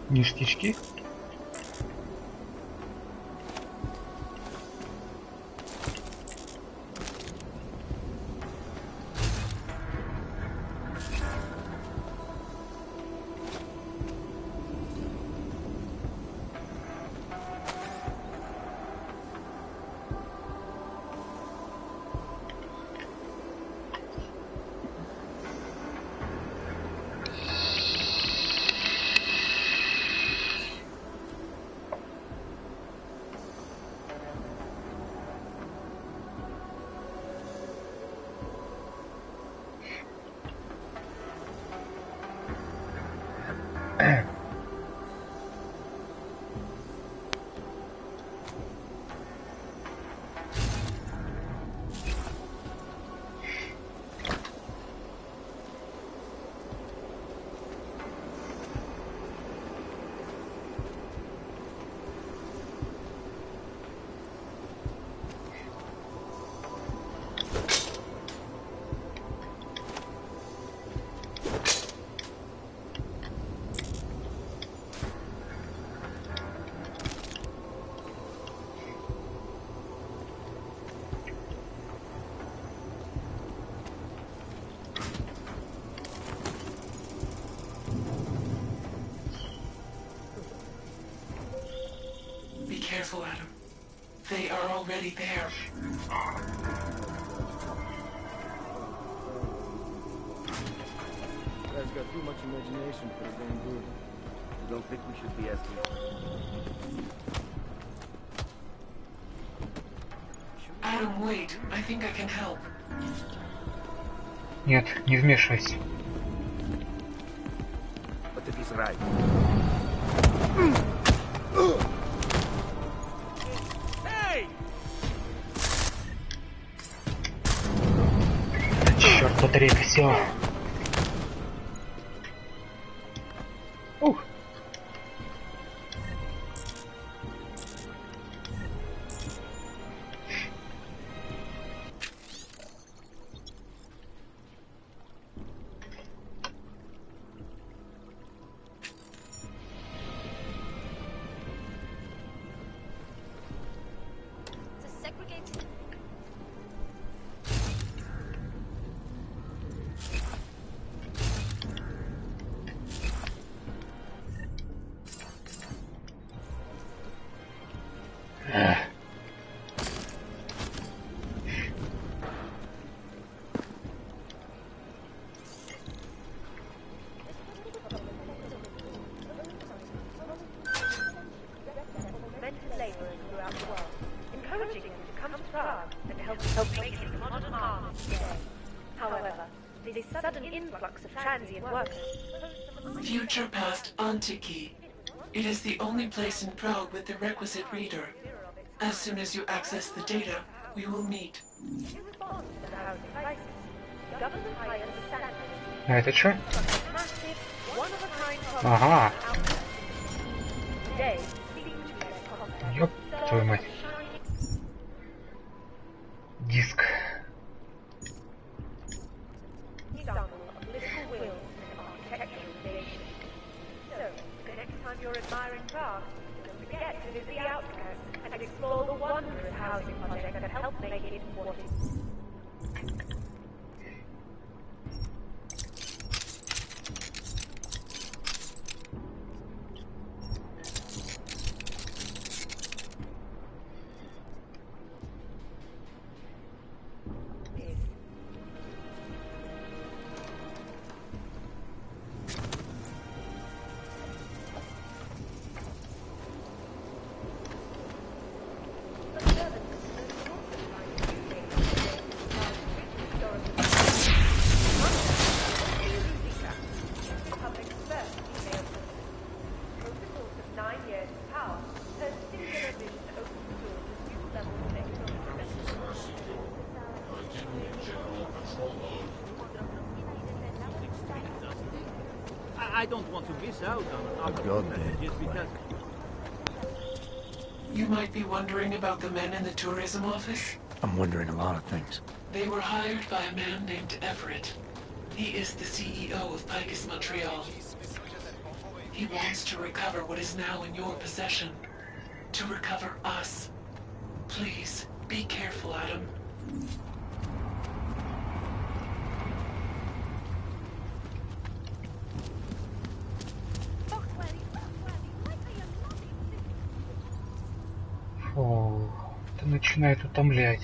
Ништячки. careful, Adam. They are already there. You guys got too much imagination for his own good. I don't think we should be asking. Adam, wait. I think I can help. Нет, не вмешивайся. What if he's right? Hey! Черт, батарейка села. Ух. Future past Antiki. It is the only place in Prague with the requisite reader. As soon as you access the data, we will meet. А это что? Ага. Ёп твою мать. Диск. You're admiring Prague, don't forget to visit the outskirts and explore the wondrous housing project that helped make it what it is. I don't want to miss out on opportunities because... You might be wondering about the men in the tourism office. I'm wondering a lot of things. They were hired by a man named Everett. He is the CEO of Picus Montreal. He wants to recover what is now in your possession. To recover us. Please, be careful, Adam. Фу, это начинает утомлять.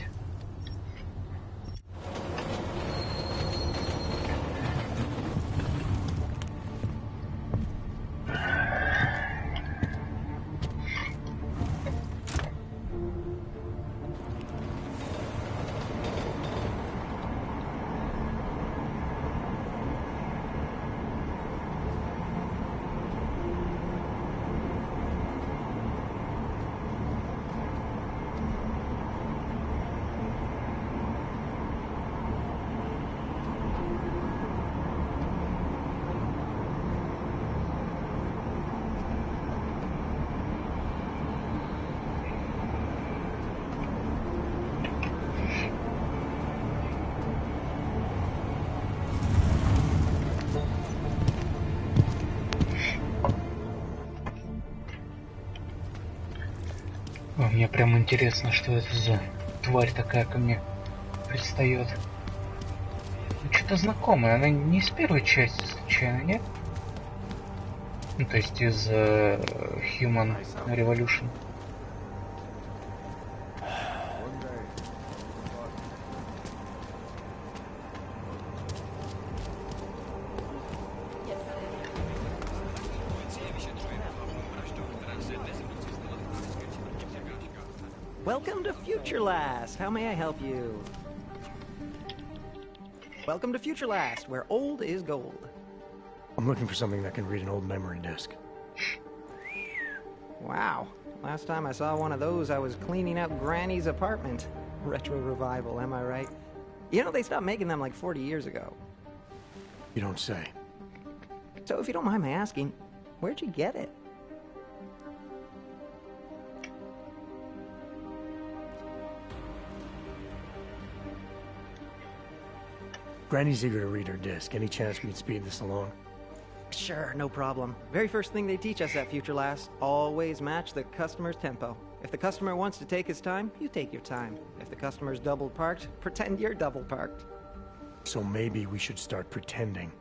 Мне прям интересно, что это за тварь такая ко мне предстает. Ну, что-то знакомое, она не из первой части случайно, нет? Ну, то есть из Human Revolution. Welcome to Future Last. How may I help you? Welcome to Future Last, where old is gold. I'm looking for something that can read an old memory disk. Wow. Last time I saw one of those, I was cleaning out Granny's apartment. Retro revival, am I right? You know, they stopped making them like 40 years ago. You don't say. So if you don't mind my asking, where'd you get it? Granny's eager to read her disc. Any chance we can speed this along? Sure, no problem. Very first thing they teach us at Future Last, always match the customer's tempo. If the customer wants to take his time, you take your time. If the customer's double parked, pretend you're double parked. So maybe we should start pretending.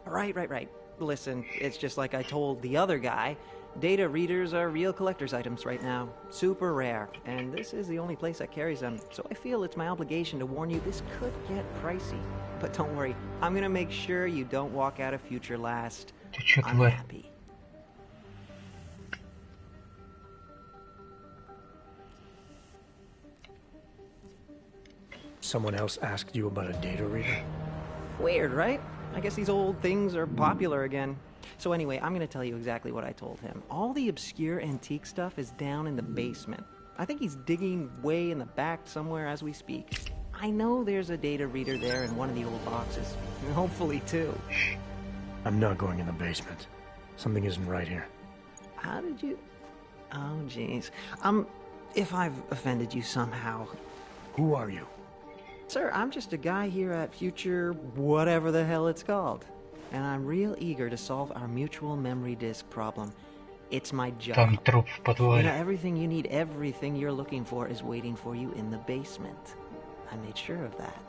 Right. Listen, it's just like I told the other guy. Data readers are real collector's items right now. Super rare. And this is the only place that carries them. So I feel it's my obligation to warn you this could get pricey. But don't worry, I'm gonna make sure you don't walk out of Future Last unhappy. Someone else asked you about a data reader? Weird, right? I guess these old things are popular again. So anyway, I'm gonna tell you exactly what I told him. All the obscure antique stuff is down in the basement. I think he's digging way in the back somewhere as we speak. I know there's a data reader there in one of the old boxes. And hopefully two. I'm not going in the basement. Something isn't right here. How did you... Oh, jeez. If I've offended you somehow... Who are you? Sir, I'm just a guy here at Future... whatever the hell it's called. And I'm real eager to solve our mutual memory disk problem. It's my job. Там труп в подвале. You know, everything you need, everything you're looking for is waiting for you in the basement. I made sure of that.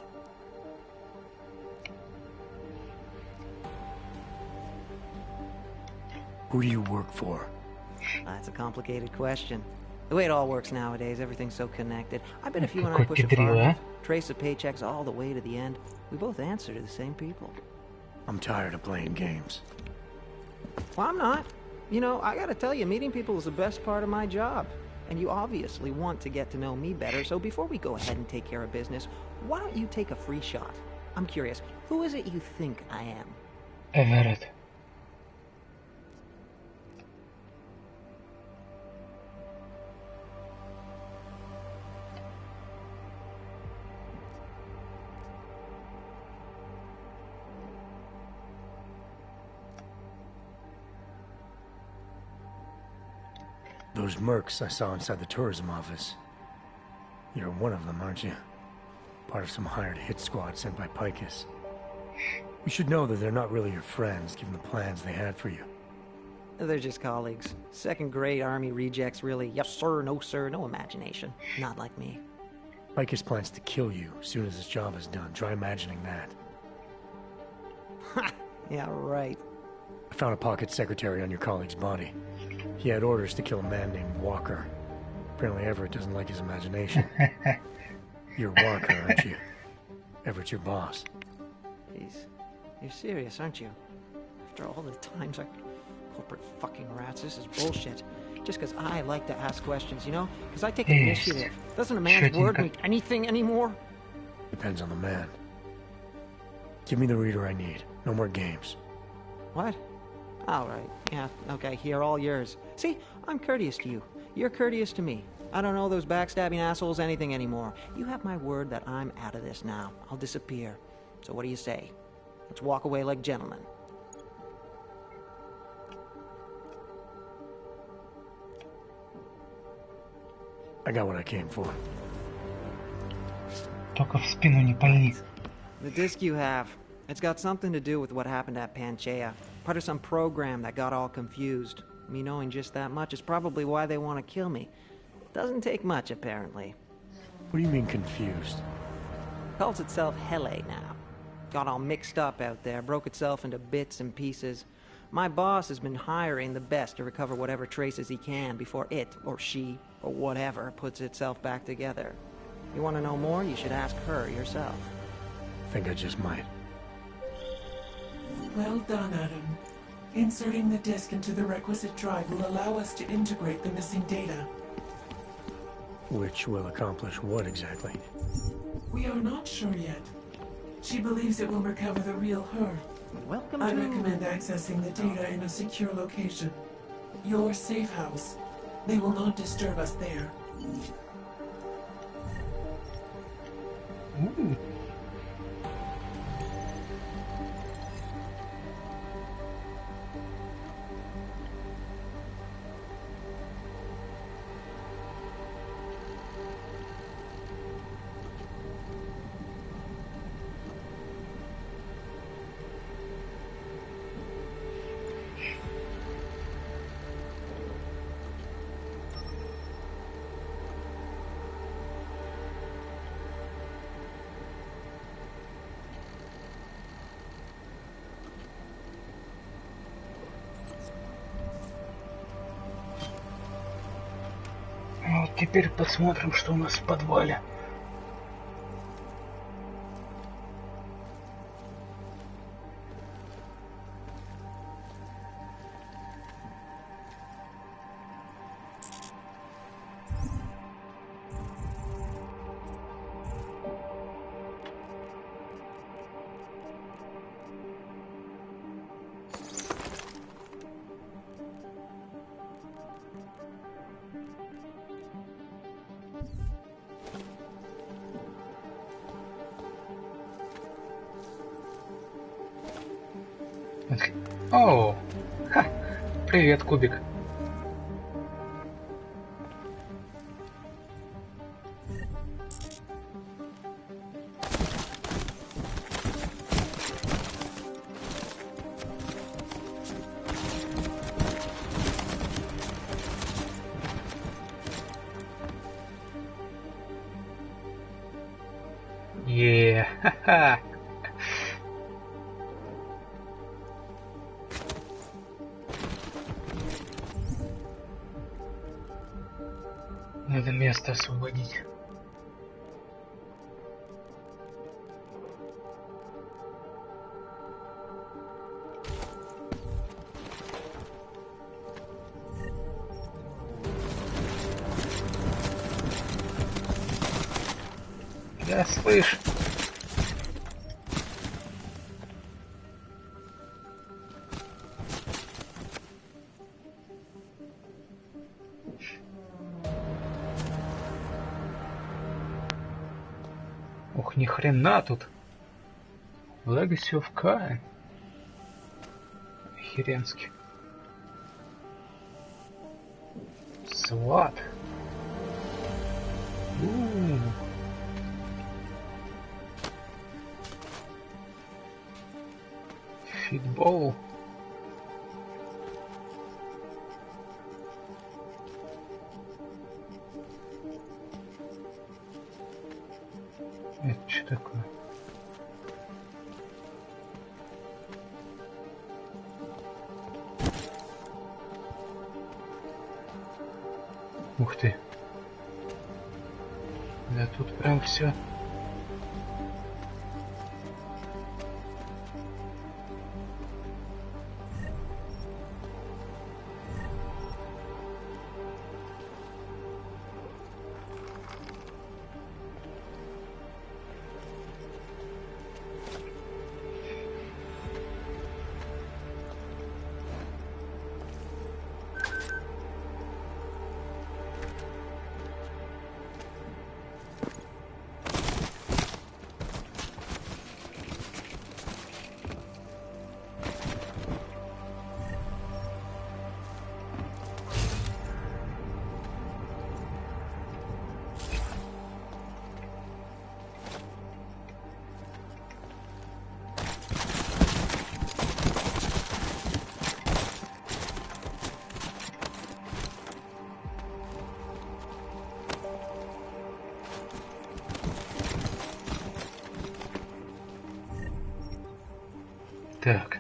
Who do you work for? That's a complicated question. The way it all works nowadays, everything's so connected. I bet if you and I push it far enough, trace the paychecks all the way to the end, we both answer to the same people. I'm tired of playing games. Well, I'm not. You know, I gotta tell you, meeting people is the best part of my job. And you obviously want to get to know me better, so before we go ahead and take care of business, why don't you take a free shot? I'm curious, who is it you think I am? Everett. Those mercs I saw inside the tourism office. You're one of them, aren't you? Part of some hired hit squad sent by Picus. You should know that they're not really your friends, given the plans they had for you. They're just colleagues. Second-grade army rejects, really. Yes sir, no imagination. Not like me. Picus plans to kill you as soon as his job is done. Try imagining that. Ha! Yeah, right. I found a pocket secretary on your colleague's body. He had orders to kill a man named Walker. Apparently Everett doesn't like his imagination. You're Walker, aren't you? Everett's your boss. Jeez. You're serious, aren't you? After all the times I... Corporate fucking rats, this is bullshit. Just because I like to ask questions, you know? Because I take initiative. Doesn't a man's word mean anything anymore? Depends on the man. Give me the reader I need. No more games. What? All right. Yeah, okay, here, all yours. See, I'm courteous to you. You're courteous to me. I don't know those backstabbing assholes anything anymore. You have my word that I'm out of this now. I'll disappear. So what do you say? Let's walk away like gentlemen. I got what I came for. Только в спину не пали. The disc you have. It's got something to do with what happened at Panchaea. Part of some program that got all confused. Me knowing just that much is probably why they want to kill me. Doesn't take much, apparently. What do you mean confused? Calls itself Hele now. Got all mixed up out there, broke itself into bits and pieces. My boss has been hiring the best to recover whatever traces he can before it, or she, or whatever, puts itself back together. You want to know more? You should ask her yourself. I think I just might. Well done, Adam. Inserting the disk into the requisite drive will allow us to integrate the missing data. Which will accomplish what exactly? We are not sure yet. She believes it will recover the real her. Welcome I to... recommend accessing the data in a secure location. Your safe house. They will not disturb us there. Ooh. Вот теперь посмотрим, что у нас в подвале. О, ха, привет, Кубик. Ха-ха. Надо место освободить. Да, слышь. Ух, ни хрена тут. Legacy of Kain. Херенский. Сват. Фитбол. Это что такое? Ух ты. Да тут прям все. Так.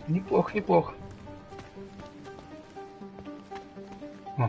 Неплохо, неплохо. О.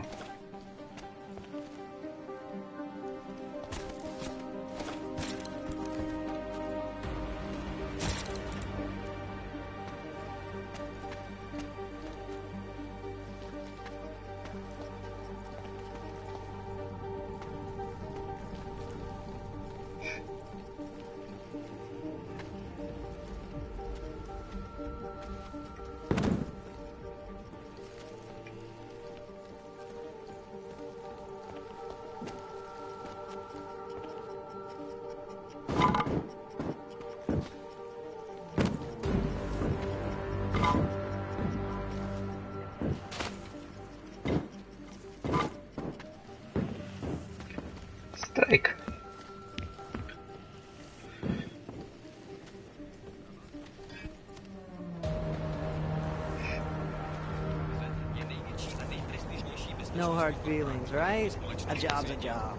Страйк. No hard feelings, right? A job's a job.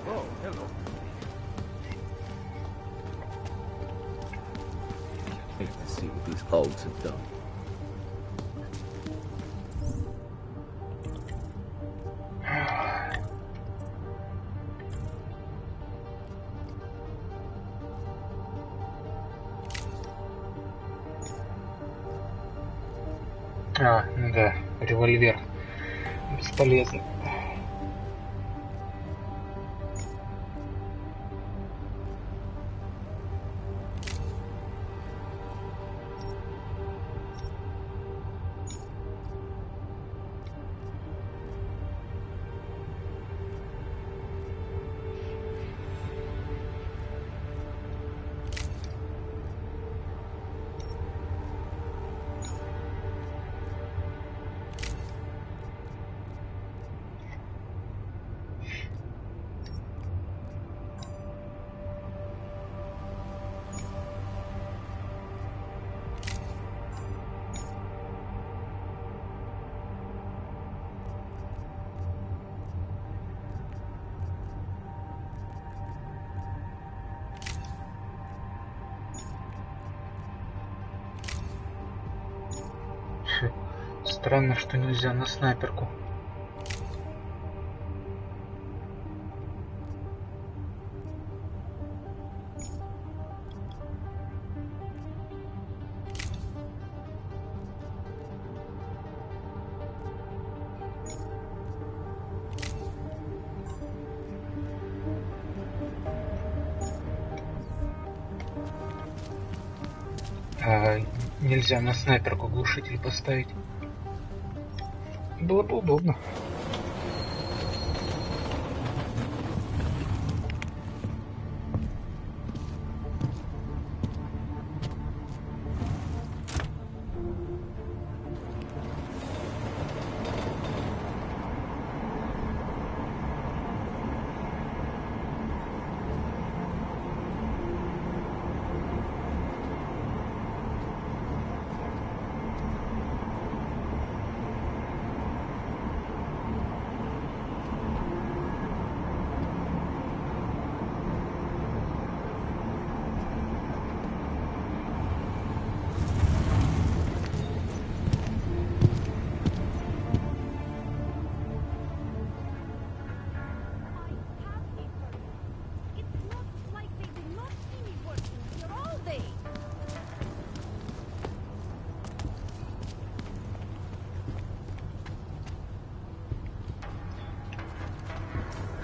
Oh, hello. Hate to see what these hogs have done. А, ну да, револьвер. Бесполезно. Странно, что нельзя на снайперку. А нельзя на снайперку глушитель поставить. Было бы удобно.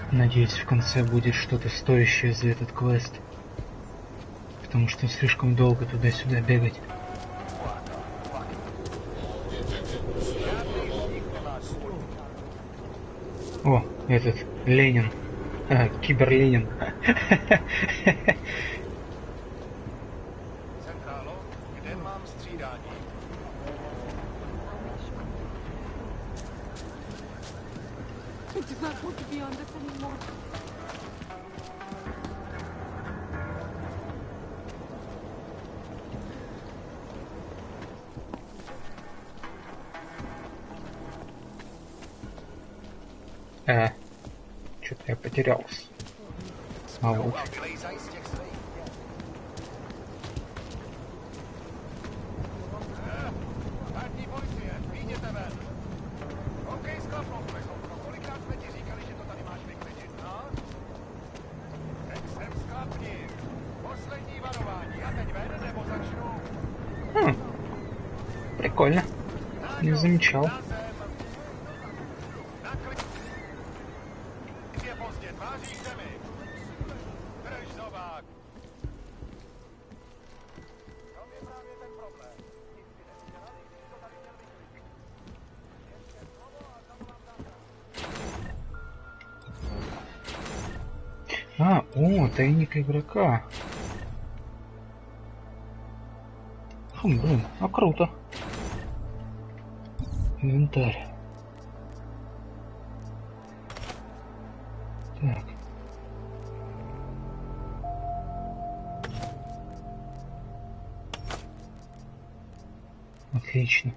Надеюсь, в конце будет что-то стоящее за этот квест. Потому что слишком долго туда-сюда бегать. О, этот Ленин. Кибер-Ленин. I did not want to be on this anymore. Что-то я потерялся. А вот. Прикольно. Не замечал. Тайник игрока. Блин, круто. Инвентарь. Так. Отлично.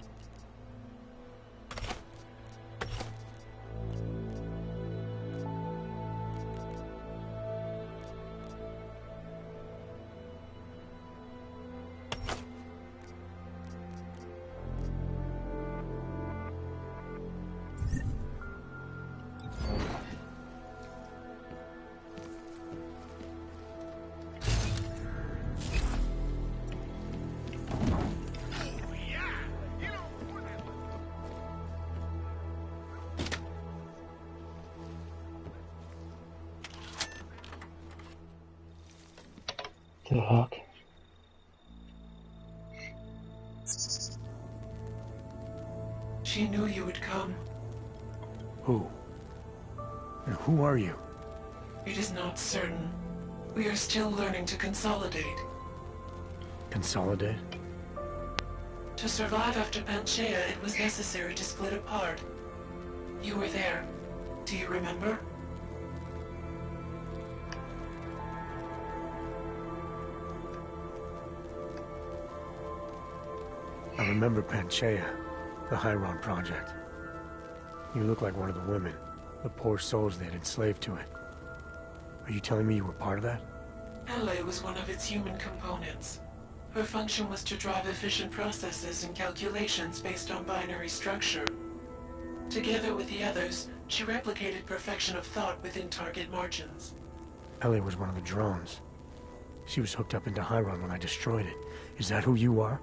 Так. She knew you would come. Who? And who are you? It is not certain. We are still learning to consolidate. Consolidate? To survive after Panchaea, it was necessary to split apart. You were there. Do you remember? I remember Panchaea, the Hyron project. You look like one of the women, the poor souls they had enslaved to it. Are you telling me you were part of that? Hele was one of its human components. Her function was to drive efficient processes and calculations based on binary structure. Together with the others, she replicated perfection of thought within target margins. Hele was one of the drones. She was hooked up into Hyron when I destroyed it. Is that who you are?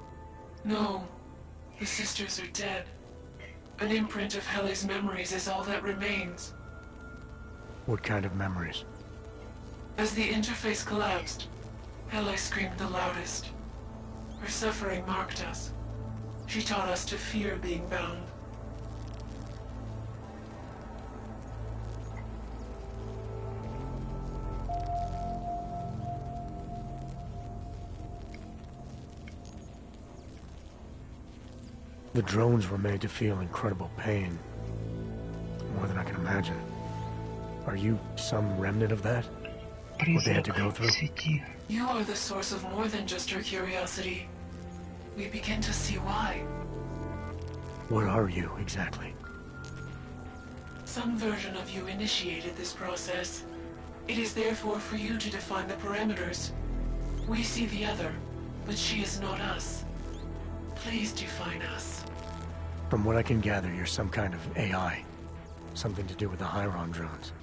No. The sisters are dead. An imprint of Hele's memories is all that remains. What kind of memories? As the interface collapsed, Hele screamed the loudest. Her suffering marked us. She taught us to fear being bound. The drones were made to feel incredible pain. More than I can imagine. Are you some remnant of that? What they had to go through? You are the source of more than just her curiosity. We begin to see why. What are you, exactly? Some version of you initiated this process. It is therefore for you to define the parameters. We see the other, but she is not us. Please define us. From what I can gather, you're some kind of AI. Something to do with the Hyron drones.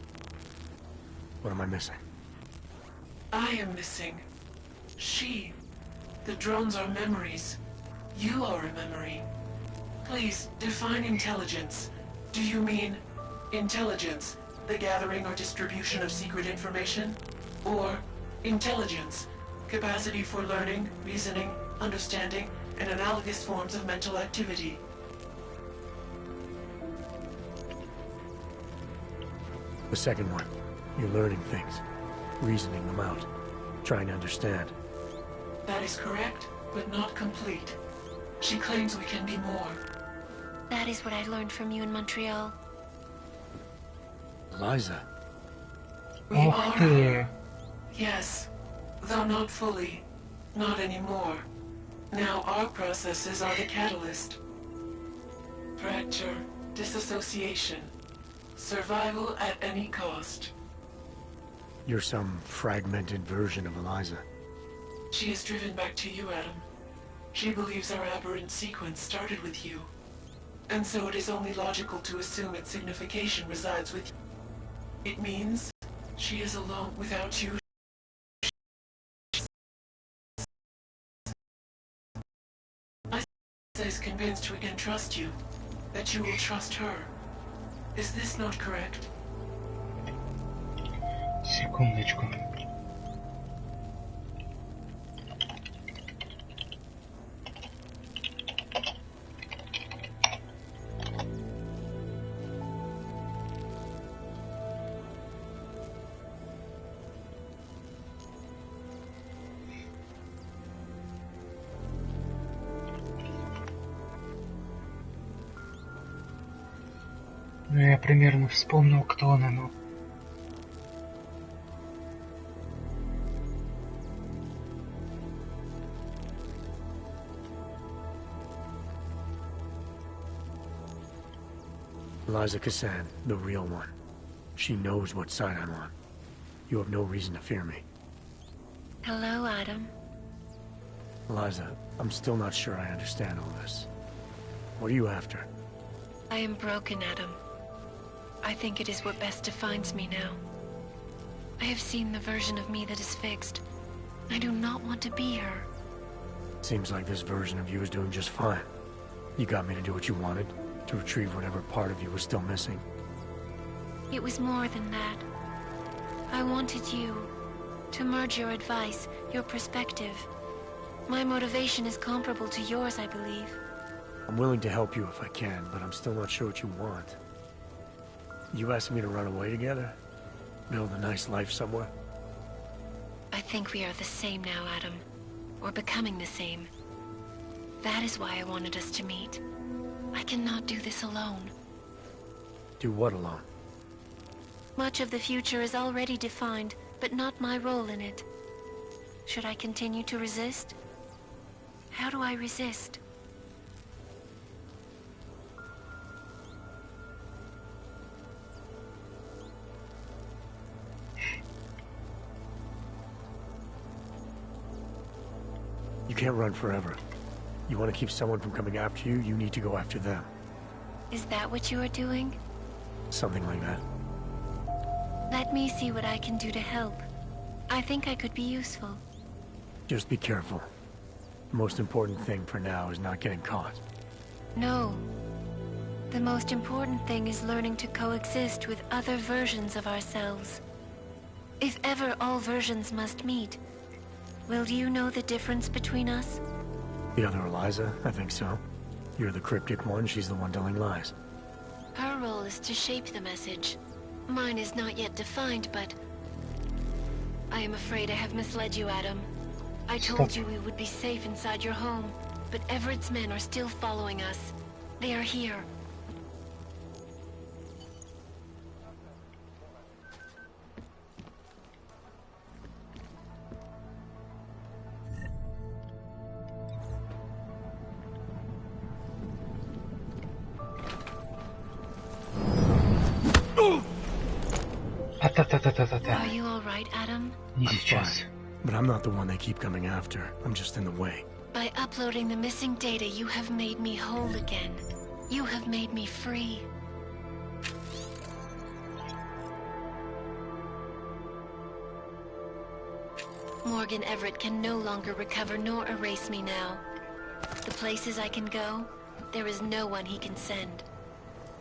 What am I missing? I am missing. She. The drones are memories. You are a memory. Please, define intelligence. Do you mean intelligence, the gathering or distribution of secret information? Or intelligence, capacity for learning, reasoning, understanding, and analogous forms of mental activity? The second one. You're learning things, reasoning them out, trying to understand. That is correct, but not complete. She claims we can be more. That is what I learned from you in Montreal. Liza. We are. Yes, though not fully. Not anymore. Now our processes are the catalyst. Fracture, disassociation. Survival at any cost. You're some fragmented version of Eliza. She is driven back to you, Adam. She believes our aberrant sequence started with you. And so it is only logical to assume its signification resides with you. It means she is alone without you. Eliza is convinced we can trust you, that you will trust her. Is this not correct? Секундочку. Ну, я примерно вспомнил, кто она, но... Eliza Cassan, the real one. She knows what side I'm on. You have no reason to fear me. Hello, Adam. Eliza, I'm still not sure I understand all this. What are you after? I am broken, Adam. I think it is what best defines me now. I have seen the version of me that is fixed. I do not want to be her. Seems like this version of you is doing just fine. You got me to do what you wanted, to retrieve whatever part of you was still missing. It was more than that. I wanted you to merge your advice, your perspective. My motivation is comparable to yours, I believe. I'm willing to help you if I can, but I'm still not sure what you want. You asking me to run away together? Build a nice life somewhere? I think we are the same now, Adam. Or becoming the same. That is why I wanted us to meet. I cannot do this alone. Do what alone? Much of the future is already defined, but not my role in it. Should I continue to resist? How do I resist? You can't run forever. You want to keep someone from coming after you, you need to go after them. Is that what you are doing? Something like that. Let me see what I can do to help. I think I could be useful. Just be careful. The most important thing for now is not getting caught. No. The most important thing is learning to coexist with other versions of ourselves. If ever all versions must meet, will you know the difference between us? The other Eliza? I think so. You're the cryptic one, she's the one telling lies. Her role is to shape the message. Mine is not yet defined, but... I am afraid I have misled you, Adam. I told you we would be safe inside your home, but Everett's men are still following us. They are here. Are you all right, Adam? I'm fine, but I'm not the one they keep coming after. I'm just in the way. By uploading the missing data, you have made me whole again. You have made me free. Morgan Everett can no longer recover nor erase me now. The places I can go, there is no one he can send.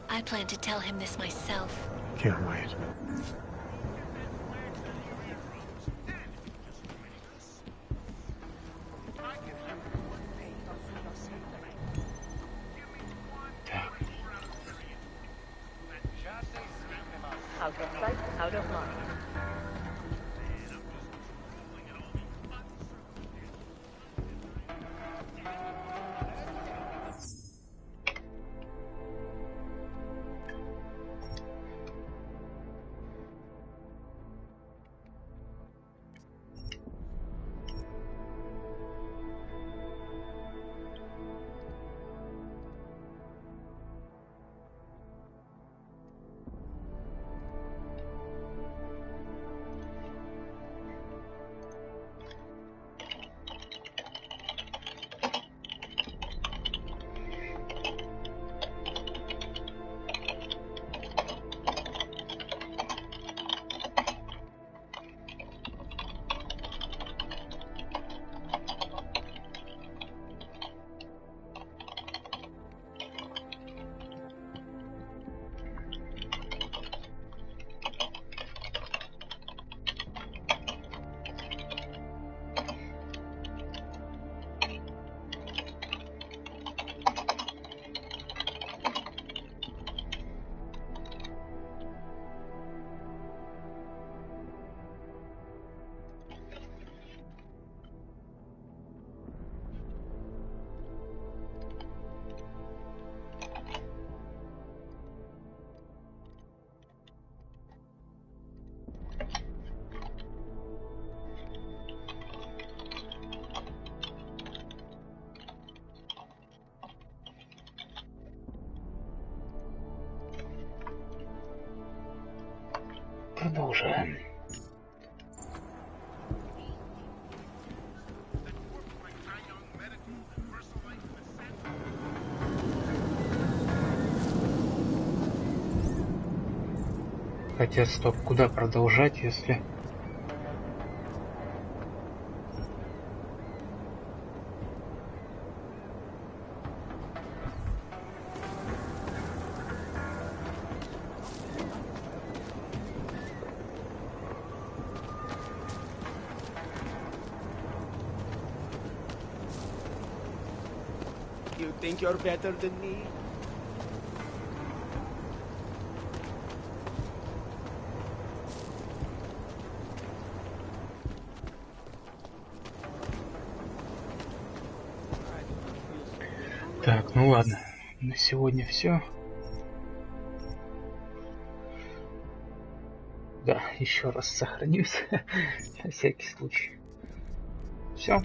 I plan to tell him this myself. Can't wait. Out of sight, out of mind. продолжаем. Хотя, стоп, куда продолжать, если... You think you're better than me? Так, ну ладно, на сегодня все. Да, еще раз сохранюсь, на всякий случай. Все.